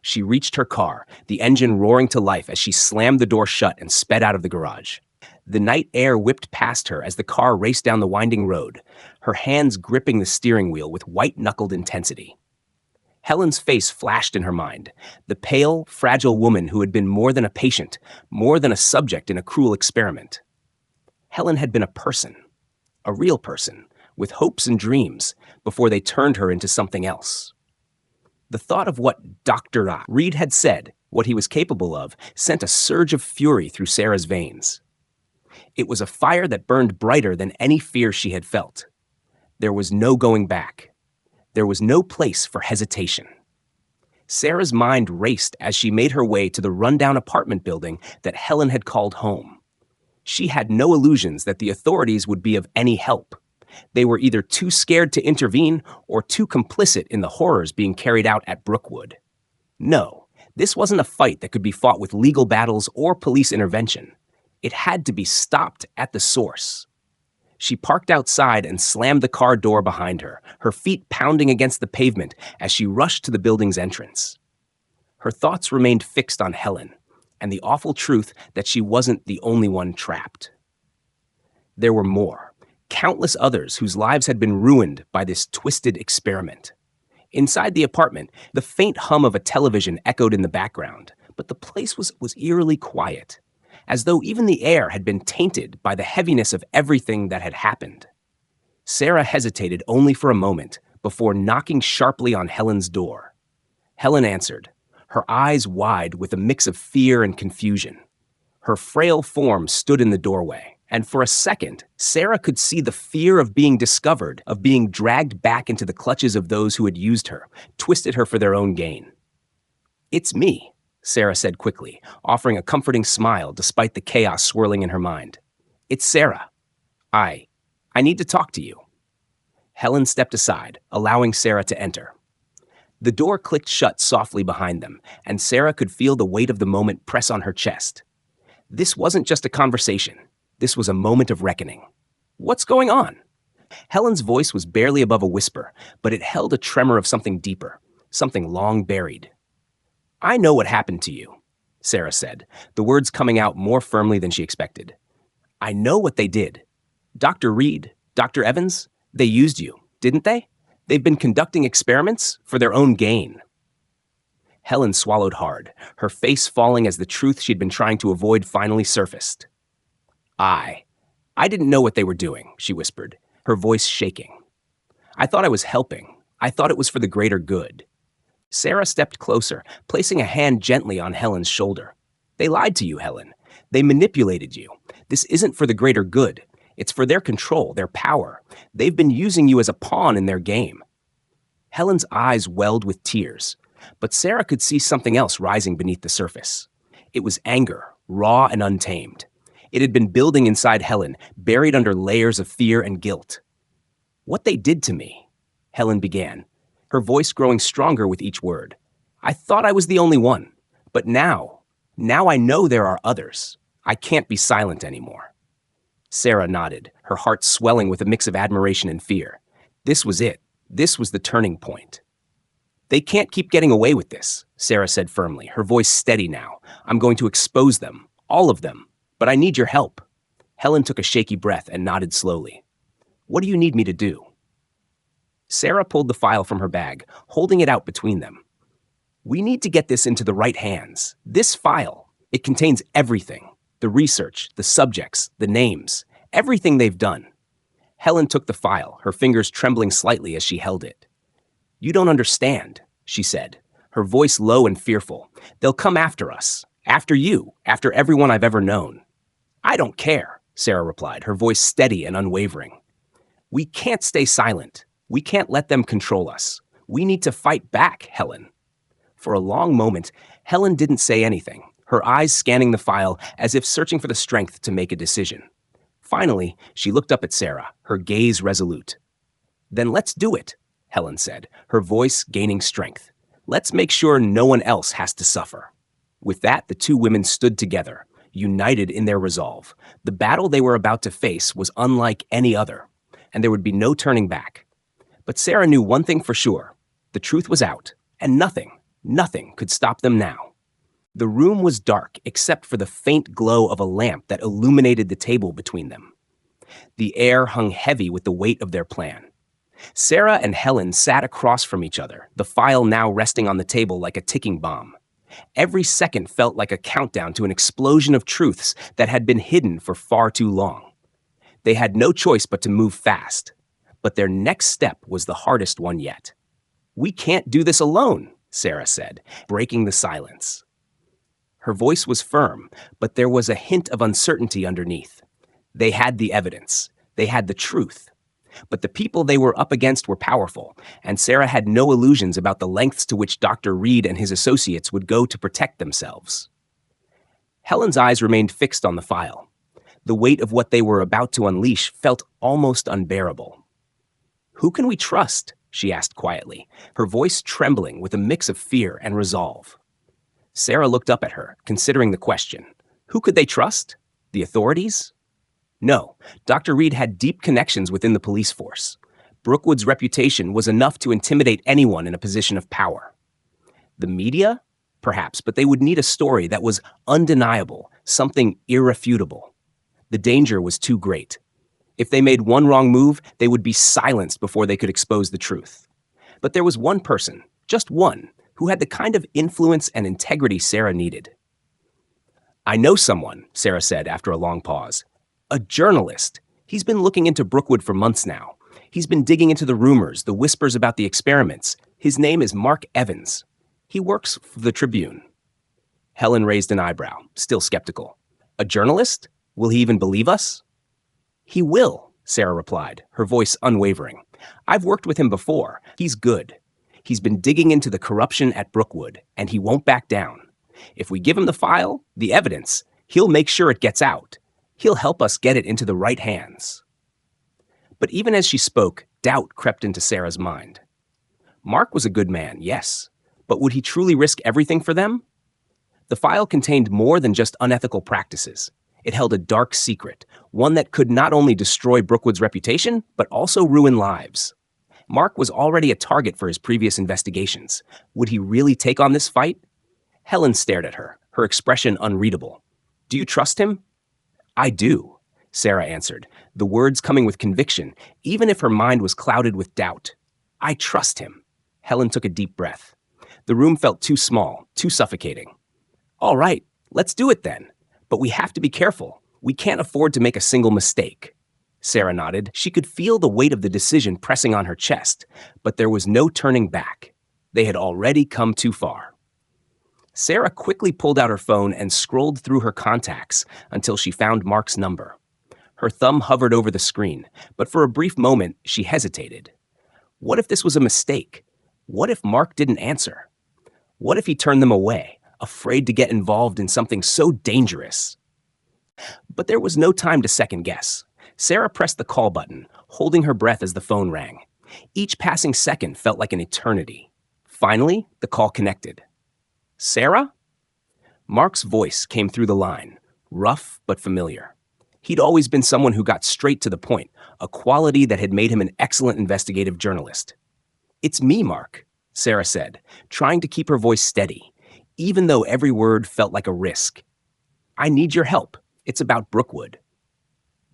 She reached her car, the engine roaring to life as she slammed the door shut and sped out of the garage. The night air whipped past her as the car raced down the winding road, her hands gripping the steering wheel with white-knuckled intensity. Helen's face flashed in her mind, the pale, fragile woman who had been more than a patient, more than a subject in a cruel experiment. Helen had been a person, a real person, with hopes and dreams, before they turned her into something else. The thought of what Dr. Reed had said, what he was capable of, sent a surge of fury through Sarah's veins. It was a fire that burned brighter than any fear she had felt. There was no going back. There was no place for hesitation. Sarah's mind raced as she made her way to the rundown apartment building that Helen had called home. She had no illusions that the authorities would be of any help. They were either too scared to intervene or too complicit in the horrors being carried out at Brookwood. No, this wasn't a fight that could be fought with legal battles or police intervention. It had to be stopped at the source. She parked outside and slammed the car door behind her, her feet pounding against the pavement as she rushed to the building's entrance. Her thoughts remained fixed on Helen and the awful truth that she wasn't the only one trapped. There were more, countless others whose lives had been ruined by this twisted experiment. Inside the apartment, the faint hum of a television echoed in the background, but the place was eerily quiet, as though even the air had been tainted by the heaviness of everything that had happened. Sarah hesitated only for a moment before knocking sharply on Helen's door. Helen answered, her eyes wide with a mix of fear and confusion. Her frail form stood in the doorway, and for a second, Sarah could see the fear of being discovered, of being dragged back into the clutches of those who had used her, twisted her for their own gain. "It's me," Sarah said quickly, offering a comforting smile despite the chaos swirling in her mind. "It's Sarah. I need to talk to you." Helen stepped aside, allowing Sarah to enter. The door clicked shut softly behind them, and Sarah could feel the weight of the moment press on her chest. This wasn't just a conversation. This was a moment of reckoning. "What's going on?" Helen's voice was barely above a whisper, but it held a tremor of something deeper, something long buried. "I know what happened to you," Sarah said, the words coming out more firmly than she expected. "I know what they did. Dr. Reed, Dr. Evans, They used you, didn't they? They've been conducting experiments for their own gain. Helen swallowed hard, her face falling as the truth she'd been trying to avoid finally surfaced. I didn't know what they were doing, she whispered, her voice shaking. I thought I was helping. I thought it was for the greater good. Sarah stepped closer, placing a hand gently on Helen's shoulder. They lied to you, Helen. They manipulated you. This isn't for the greater good. It's for their control, their power. They've been using you as a pawn in their game. Helen's eyes welled with tears, but Sarah could see something else rising beneath the surface. It was anger, raw and untamed. It had been building inside Helen, buried under layers of fear and guilt. What they did to me, Helen began, her voice growing stronger with each word. I thought I was the only one, but now I know there are others. I can't be silent anymore. Sarah nodded, her heart swelling with a mix of admiration and fear. This was it. This was the turning point. They can't keep getting away with this, Sarah said firmly, her voice steady now. I'm going to expose them, all of them, but I need your help. Helen took a shaky breath and nodded slowly. What do you need me to do? Sarah pulled the file from her bag, holding it out between them. We need to get this into the right hands. This file, it contains everything. The research, the subjects, the names, everything they've done. Helen took the file, her fingers trembling slightly as she held it. You don't understand, she said, her voice low and fearful. They'll come after us, after you, after everyone I've ever known. I don't care, Sarah replied, her voice steady and unwavering. We can't stay silent. We can't let them control us. We need to fight back, Helen. For a long moment, Helen didn't say anything, her eyes scanning the file as if searching for the strength to make a decision. Finally, she looked up at Sarah, her gaze resolute. Then let's do it, Helen said, her voice gaining strength. Let's make sure no one else has to suffer. With that, the two women stood together, united in their resolve. The battle they were about to face was unlike any other, and there would be no turning back. But Sarah knew one thing for sure. The truth was out, and nothing could stop them now. The room was dark except for the faint glow of a lamp that illuminated the table between them. The air hung heavy with the weight of their plan. Sarah and Helen sat across from each other, the file now resting on the table like a ticking bomb. Every second felt like a countdown to an explosion of truths that had been hidden for far too long. They had no choice but to move fast. But their next step was the hardest one yet. We can't do this alone, Sarah said, breaking the silence. Her voice was firm, but there was a hint of uncertainty underneath. They had the evidence. They had the truth. But the people they were up against were powerful, and Sarah had no illusions about the lengths to which Dr. Reed and his associates would go to protect themselves. Helen's eyes remained fixed on the file. The weight of what they were about to unleash felt almost unbearable. Who can we trust? She asked quietly, her voice trembling with a mix of fear and resolve. Sarah looked up at her, considering the question. Who could they trust? The authorities? No, Dr. Reed had deep connections within the police force. Brookwood's reputation was enough to intimidate anyone in a position of power. The media? Perhaps, but they would need a story that was undeniable, something irrefutable. The danger was too great. If they made one wrong move, they would be silenced before they could expose the truth. But there was one person, just one, who had the kind of influence and integrity Sarah needed. I know someone, Sarah said after a long pause. A journalist. He's been looking into Brookwood for months now. He's been digging into the rumors, the whispers about the experiments. His name is Mark Evans. He works for the Tribune. Helen raised an eyebrow, still skeptical. A journalist? Will he even believe us? He will, Sarah replied, her voice unwavering. I've worked with him before. He's good. He's been digging into the corruption at Brookwood, and he won't back down. If we give him the file, the evidence, he'll make sure it gets out. He'll help us get it into the right hands. But even as she spoke, doubt crept into Sarah's mind. Mark was a good man, yes, but would he truly risk everything for them? The file contained more than just unethical practices. It held a dark secret, one that could not only destroy Brookwood's reputation, but also ruin lives. Mark was already a target for his previous investigations. Would he really take on this fight? Helen stared at her, her expression unreadable. Do you trust him? I do. Sarah answered, the words coming with conviction, even if her mind was clouded with doubt. I trust him. Helen took a deep breath. The room felt too small, too suffocating. All right, let's do it then. But we have to be careful. We can't afford to make a single mistake. Sarah nodded. She could feel the weight of the decision pressing on her chest, but there was no turning back. They had already come too far. Sarah quickly pulled out her phone and scrolled through her contacts until she found Mark's number. Her thumb hovered over the screen, but for a brief moment, she hesitated. What if this was a mistake? What if Mark didn't answer? What if he turned them away, afraid to get involved in something so dangerous? But there was no time to second guess. Sarah pressed the call button, holding her breath as the phone rang. Each passing second felt like an eternity. Finally, the call connected. Sarah? Mark's voice came through the line, rough but familiar. He'd always been someone who got straight to the point, a quality that had made him an excellent investigative journalist. It's me, Mark, Sarah said, trying to keep her voice steady, even though every word felt like a risk. I need your help. It's about Brookwood.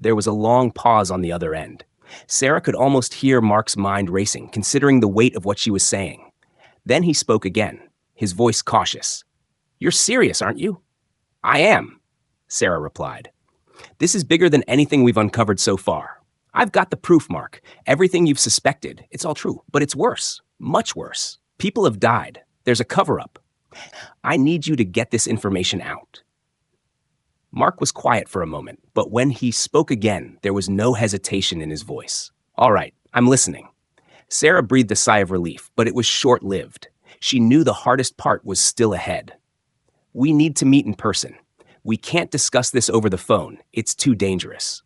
There was a long pause on the other end. Sarah could almost hear Mark's mind racing, considering the weight of what she was saying. Then he spoke again, his voice cautious. You're serious, aren't you? I am, Sarah replied. This is bigger than anything we've uncovered so far. I've got the proof, Mark. Everything you've suspected, it's all true, but it's worse, much worse. People have died. There's a cover-up. I need you to get this information out. Mark was quiet for a moment, but when he spoke again, there was no hesitation in his voice. All right, I'm listening. Sarah breathed a sigh of relief, but it was short-lived. She knew the hardest part was still ahead. We need to meet in person. We can't discuss this over the phone. It's too dangerous.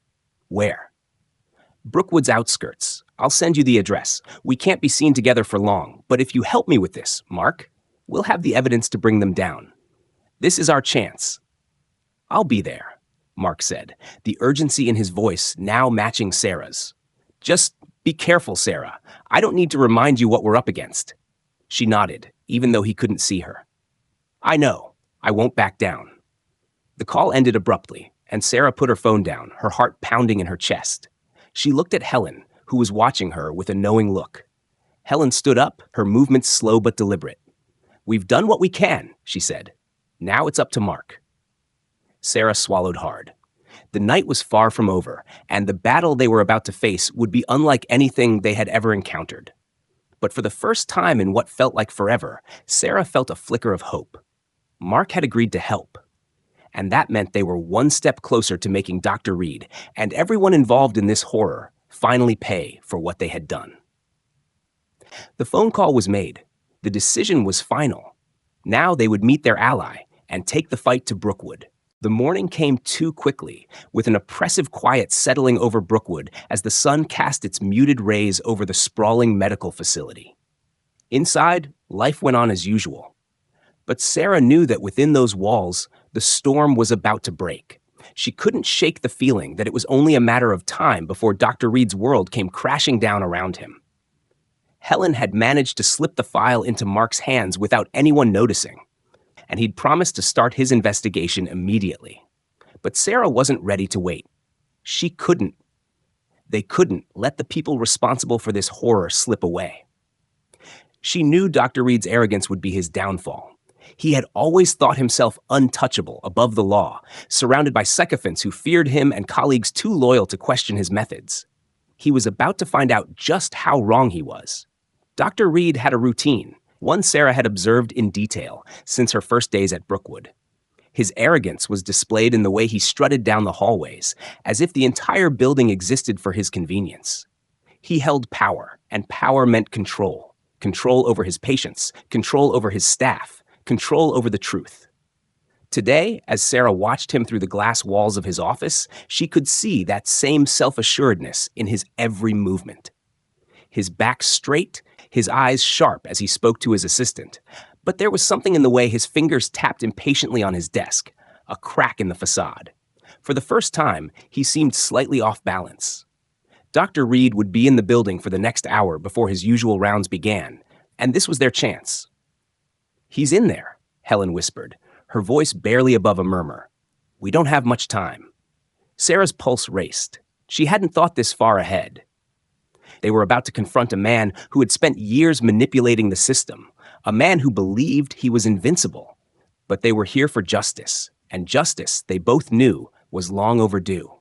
Where? Brookwood's outskirts. I'll send you the address. We can't be seen together for long, but if you help me with this, Mark, we'll have the evidence to bring them down. This is our chance. I'll be there, Mark said, the urgency in his voice now matching Sarah's. Just be careful, Sarah. I don't need to remind you what we're up against. She nodded, even though he couldn't see her. I know. I won't back down. The call ended abruptly, and Sarah put her phone down, her heart pounding in her chest. She looked at Helen, who was watching her with a knowing look. Helen stood up, her movements slow but deliberate. We've done what we can, she said. Now it's up to Mark. Sarah swallowed hard. The night was far from over, and the battle they were about to face would be unlike anything they had ever encountered. But for the first time in what felt like forever, Sarah felt a flicker of hope. Mark had agreed to help. And that meant they were one step closer to making Dr. Reed and everyone involved in this horror finally pay for what they had done. The phone call was made. The decision was final. Now they would meet their ally and take the fight to Brookwood. The morning came too quickly, with an oppressive quiet settling over Brookwood as the sun cast its muted rays over the sprawling medical facility. Inside, life went on as usual. But Sarah knew that within those walls, the storm was about to break. She couldn't shake the feeling that it was only a matter of time before Dr. Reed's world came crashing down around him. Helen had managed to slip the file into Mark's hands without anyone noticing, and he'd promised to start his investigation immediately. But Sarah wasn't ready to wait. She couldn't. They couldn't let the people responsible for this horror slip away. She knew Dr. Reed's arrogance would be his downfall. He had always thought himself untouchable, above the law, surrounded by sycophants who feared him and colleagues too loyal to question his methods. He was about to find out just how wrong he was. Dr. Reed had a routine, one Sarah had observed in detail since her first days at Brookwood. His arrogance was displayed in the way he strutted down the hallways, as if the entire building existed for his convenience. He held power, and power meant control. Control over his patients, control over his staff, control over the truth. Today, as Sarah watched him through the glass walls of his office, she could see that same self-assuredness in his every movement. His back straight, his eyes sharp as he spoke to his assistant, but there was something in the way his fingers tapped impatiently on his desk, a crack in the facade. For the first time, he seemed slightly off balance. Dr. Reed would be in the building for the next hour before his usual rounds began, and this was their chance. He's in there, Helen whispered, her voice barely above a murmur. We don't have much time. Sarah's pulse raced. She hadn't thought this far ahead. They were about to confront a man who had spent years manipulating the system, a man who believed he was invincible. But they were here for justice, and justice, they both knew, was long overdue.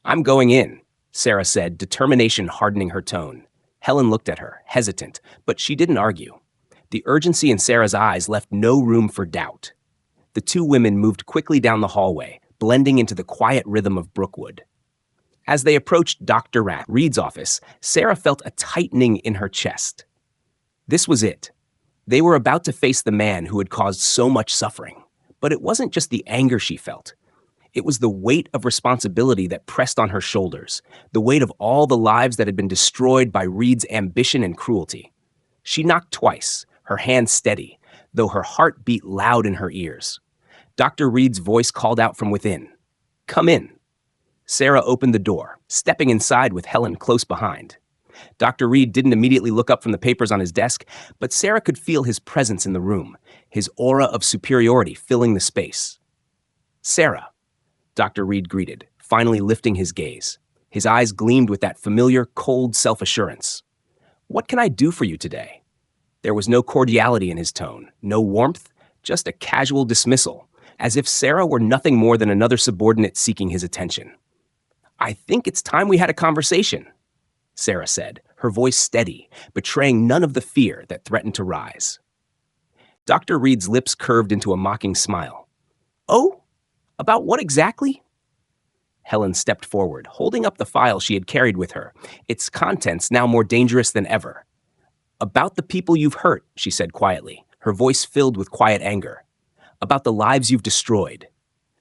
"I'm going in," Sarah said, determination hardening her tone. Helen looked at her, hesitant, but she didn't argue. The urgency in Sarah's eyes left no room for doubt. The two women moved quickly down the hallway, blending into the quiet rhythm of Brookwood. As they approached Dr. Reed's office, Sarah felt a tightening in her chest. This was it. They were about to face the man who had caused so much suffering. But it wasn't just the anger she felt. It was the weight of responsibility that pressed on her shoulders, the weight of all the lives that had been destroyed by Reed's ambition and cruelty. She knocked twice, her hand steady, though her heart beat loud in her ears. Dr. Reed's voice called out from within, "Come in." Sarah opened the door, stepping inside with Helen close behind. Dr. Reed didn't immediately look up from the papers on his desk, but Sarah could feel his presence in the room, his aura of superiority filling the space. "Sarah," Dr. Reed greeted, finally lifting his gaze. His eyes gleamed with that familiar, cold self-assurance. "What can I do for you today?" There was no cordiality in his tone, no warmth, just a casual dismissal, as if Sarah were nothing more than another subordinate seeking his attention. "I think it's time we had a conversation," Sarah said, her voice steady, betraying none of the fear that threatened to rise. Dr. Reed's lips curved into a mocking smile. "Oh? About what exactly?" Helen stepped forward, holding up the file she had carried with her, its contents now more dangerous than ever. "About the people you've hurt," she said quietly, her voice filled with quiet anger. "About the lives you've destroyed."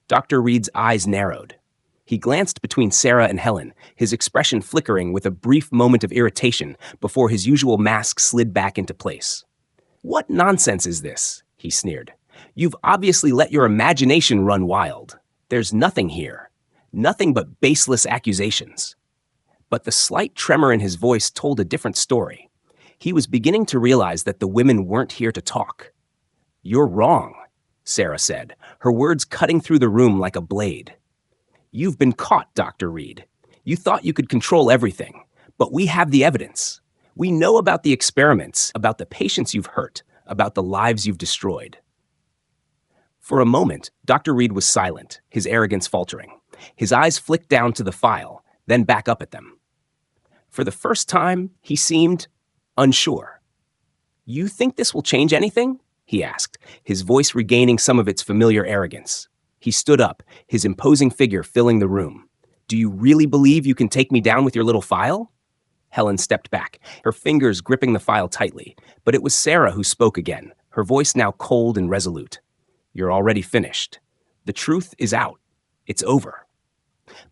Dr. Reed's eyes narrowed. He glanced between Sarah and Helen, his expression flickering with a brief moment of irritation before his usual mask slid back into place. "What nonsense is this?" he sneered. "You've obviously let your imagination run wild. There's nothing here. Nothing but baseless accusations." But the slight tremor in his voice told a different story. He was beginning to realize that the women weren't here to talk. "You're wrong," Sarah said, her words cutting through the room like a blade. "You've been caught, Dr. Reed. You thought you could control everything, but we have the evidence. We know about the experiments, about the patients you've hurt, about the lives you've destroyed." For a moment, Dr. Reed was silent, his arrogance faltering. His eyes flicked down to the file, then back up at them. For the first time, he seemed unsure. "You think this will change anything?" he asked, his voice regaining some of its familiar arrogance. He stood up, his imposing figure filling the room. "Do you really believe you can take me down with your little file?" Helen stepped back, her fingers gripping the file tightly, but it was Sarah who spoke again, her voice now cold and resolute. "You're already finished. The truth is out. It's over."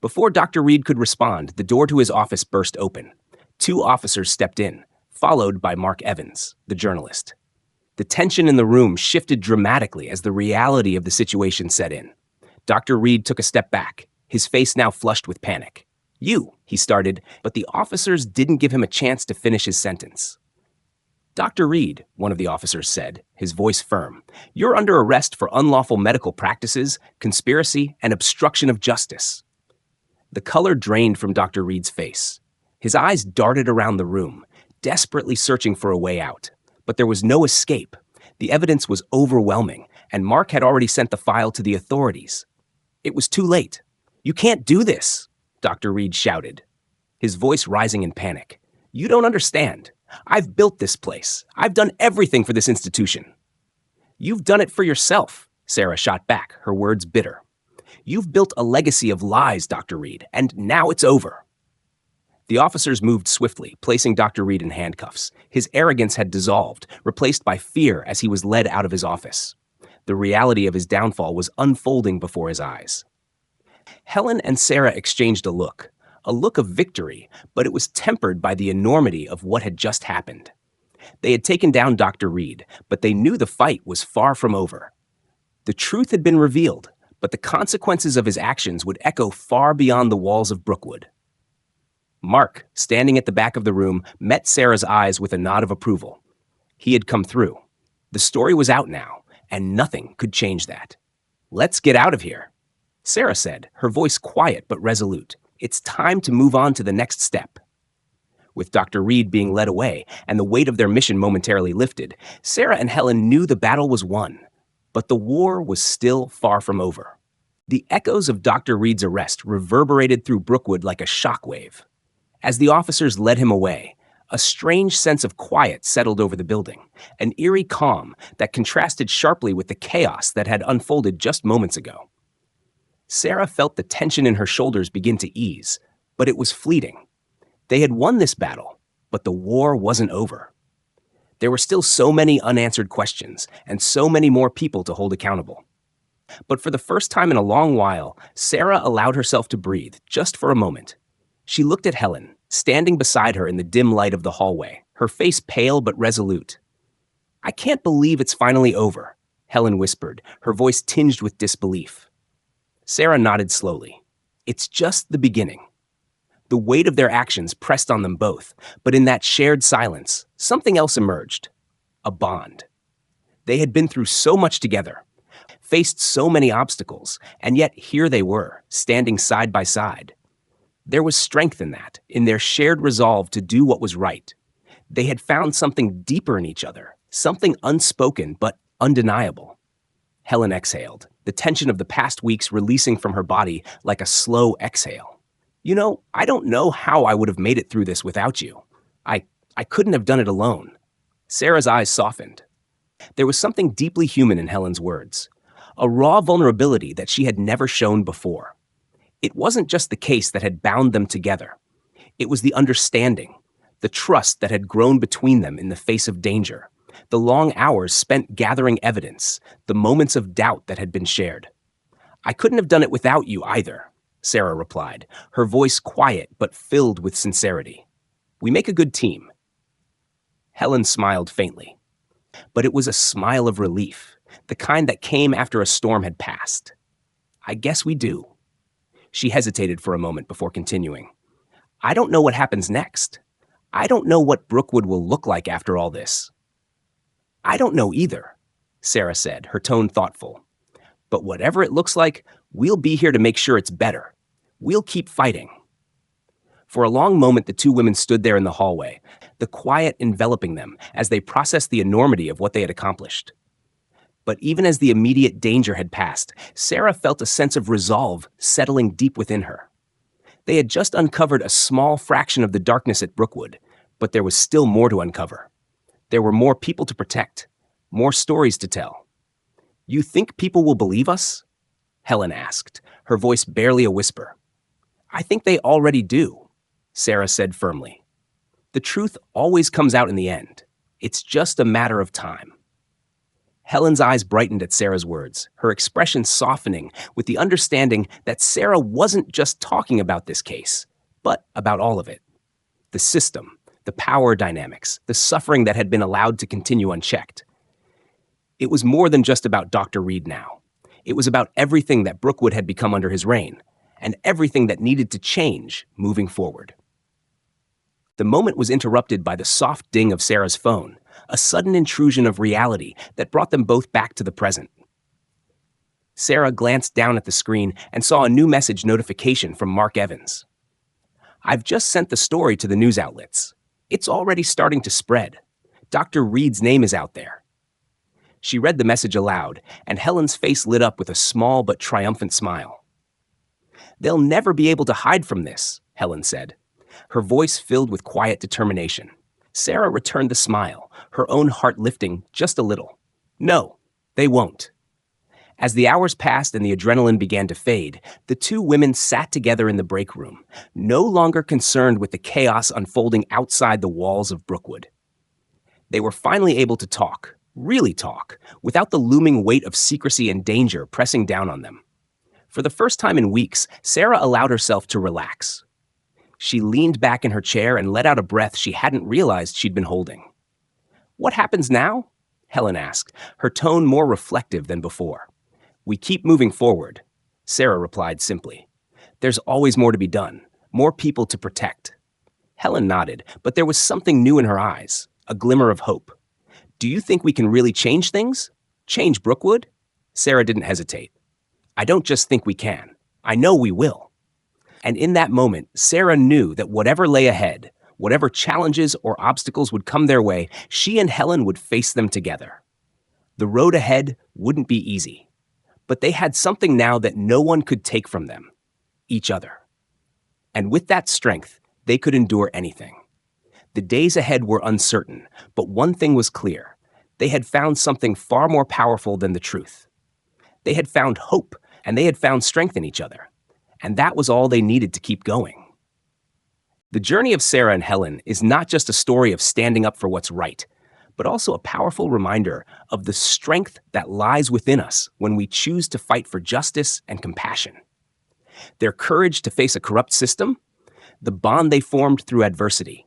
Before Dr. Reed could respond, the door to his office burst open. Two officers stepped in, followed by Mark Evans, the journalist. The tension in the room shifted dramatically as the reality of the situation set in. Dr. Reed took a step back, his face now flushed with panic. "You," he started, but the officers didn't give him a chance to finish his sentence. "Dr. Reed," one of the officers said, his voice firm, "you're under arrest for unlawful medical practices, conspiracy, and obstruction of justice." The color drained from Dr. Reed's face. His eyes darted around the room, desperately searching for a way out. But there was no escape. The evidence was overwhelming, and Mark had already sent the file to the authorities. It was too late. "You can't do this," Dr. Reed shouted, his voice rising in panic. "You don't understand. I've built this place. I've done everything for this institution." "You've done it for yourself," Sarah shot back, her words bitter. "You've built a legacy of lies, Dr. Reed, and now it's over." The officers moved swiftly, placing Dr. Reed in handcuffs. His arrogance had dissolved, replaced by fear as he was led out of his office. The reality of his downfall was unfolding before his eyes. Helen and Sarah exchanged a look of victory, but it was tempered by the enormity of what had just happened. They had taken down Dr. Reed, but they knew the fight was far from over. The truth had been revealed, but the consequences of his actions would echo far beyond the walls of Brookwood. Mark, standing at the back of the room, met Sarah's eyes with a nod of approval. He had come through. The story was out now, and nothing could change that. "Let's get out of here." Sarah said, her voice quiet but resolute. It's time to move on to the next step. With Dr. Reed being led away and the weight of their mission momentarily lifted, Sarah and Helen knew the battle was won. But the war was still far from over. The echoes of Dr. Reed's arrest reverberated through Brookwood like a shockwave. As the officers led him away, a strange sense of quiet settled over the building, an eerie calm that contrasted sharply with the chaos that had unfolded just moments ago. Sarah felt the tension in her shoulders begin to ease, but it was fleeting. They had won this battle, but the war wasn't over. There were still so many unanswered questions and so many more people to hold accountable. But for the first time in a long while, Sarah allowed herself to breathe, just for a moment. She looked at Helen, standing beside her in the dim light of the hallway, her face pale but resolute. "I can't believe it's finally over," Helen whispered, her voice tinged with disbelief. Sarah nodded slowly. "It's just the beginning." The weight of their actions pressed on them both, but in that shared silence, something else emerged. A bond. They had been through so much together, faced so many obstacles, and yet here they were, standing side by side. There was strength in that, in their shared resolve to do what was right. They had found something deeper in each other, something unspoken but undeniable. Helen exhaled, the tension of the past weeks releasing from her body like a slow exhale. "You know, I don't know how I would have made it through this without you. I couldn't have done it alone." Sarah's eyes softened. There was something deeply human in Helen's words, a raw vulnerability that she had never shown before. It wasn't just the case that had bound them together. It was the understanding, the trust that had grown between them in the face of danger, the long hours spent gathering evidence, the moments of doubt that had been shared. "I couldn't have done it without you either," Sarah replied, her voice quiet but filled with sincerity. "We make a good team." Helen smiled faintly, but it was a smile of relief, the kind that came after a storm had passed. "I guess we do." She hesitated for a moment before continuing. "I don't know what happens next. I don't know what Brookwood will look like after all this." "I don't know either," Sarah said, her tone thoughtful. "But whatever it looks like, we'll be here to make sure it's better. We'll keep fighting." For a long moment, the two women stood there in the hallway, the quiet enveloping them as they processed the enormity of what they had accomplished. But even as the immediate danger had passed, Sarah felt a sense of resolve settling deep within her. They had just uncovered a small fraction of the darkness at Brookwood, but there was still more to uncover. There were more people to protect, more stories to tell. "You think people will believe us?" Helen asked, her voice barely a whisper. "I think they already do," Sarah said firmly. "The truth always comes out in the end. It's just a matter of time." Helen's eyes brightened at Sarah's words, her expression softening with the understanding that Sarah wasn't just talking about this case, but about all of it. The system, the power dynamics, the suffering that had been allowed to continue unchecked. It was more than just about Dr. Reed now. It was about everything that Brookwood had become under his reign, and everything that needed to change moving forward. The moment was interrupted by the soft ding of Sarah's phone, a sudden intrusion of reality that brought them both back to the present. Sarah glanced down at the screen and saw a new message notification from Mark Evans. "I've just sent the story to the news outlets. It's already starting to spread. Dr. Reed's name is out there." She read the message aloud, and Helen's face lit up with a small but triumphant smile. "They'll never be able to hide from this," Helen said, her voice filled with quiet determination. Sarah returned the smile, her own heart lifting just a little. "No, they won't." As the hours passed and the adrenaline began to fade, the two women sat together in the break room, no longer concerned with the chaos unfolding outside the walls of Brookwood. They were finally able to talk, really talk, without the looming weight of secrecy and danger pressing down on them. For the first time in weeks, Sarah allowed herself to relax. She leaned back in her chair and let out a breath she hadn't realized she'd been holding. "What happens now?" Helen asked, her tone more reflective than before. "We keep moving forward," Sarah replied simply. "There's always more to be done, more people to protect." Helen nodded, but there was something new in her eyes, a glimmer of hope. "Do you think we can really change things? Change Brookwood?" Sarah didn't hesitate. "I don't just think we can. I know we will. And in that moment, Sarah knew that whatever lay ahead, whatever challenges or obstacles would come their way, she and Helen would face them together. The road ahead wouldn't be easy, but they had something now that no one could take from them: each other. And with that strength, they could endure anything. The days ahead were uncertain, but one thing was clear: they had found something far more powerful than the truth. They had found hope, and they had found strength in each other. And that was all they needed to keep going. The journey of Sarah and Helen is not just a story of standing up for what's right, but also a powerful reminder of the strength that lies within us when we choose to fight for justice and compassion. Their courage to face a corrupt system, the bond they formed through adversity,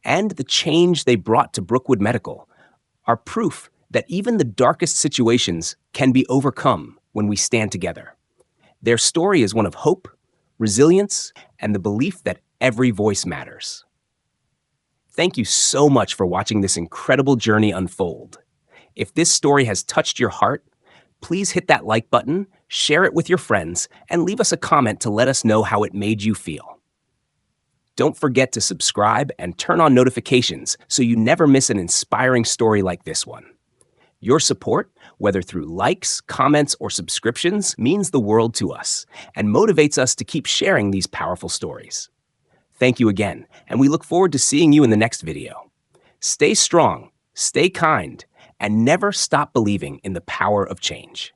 and the change they brought to Brookwood Medical are proof that even the darkest situations can be overcome when we stand together. Their story is one of hope, resilience, and the belief that every voice matters. Thank you so much for watching this incredible journey unfold. If this story has touched your heart, please hit that like button, share it with your friends, and leave us a comment to let us know how it made you feel. Don't forget to subscribe and turn on notifications so you never miss an inspiring story like this one. Your support, whether through likes, comments, or subscriptions, means the world to us and motivates us to keep sharing these powerful stories. Thank you again, and we look forward to seeing you in the next video. Stay strong, stay kind, and never stop believing in the power of change.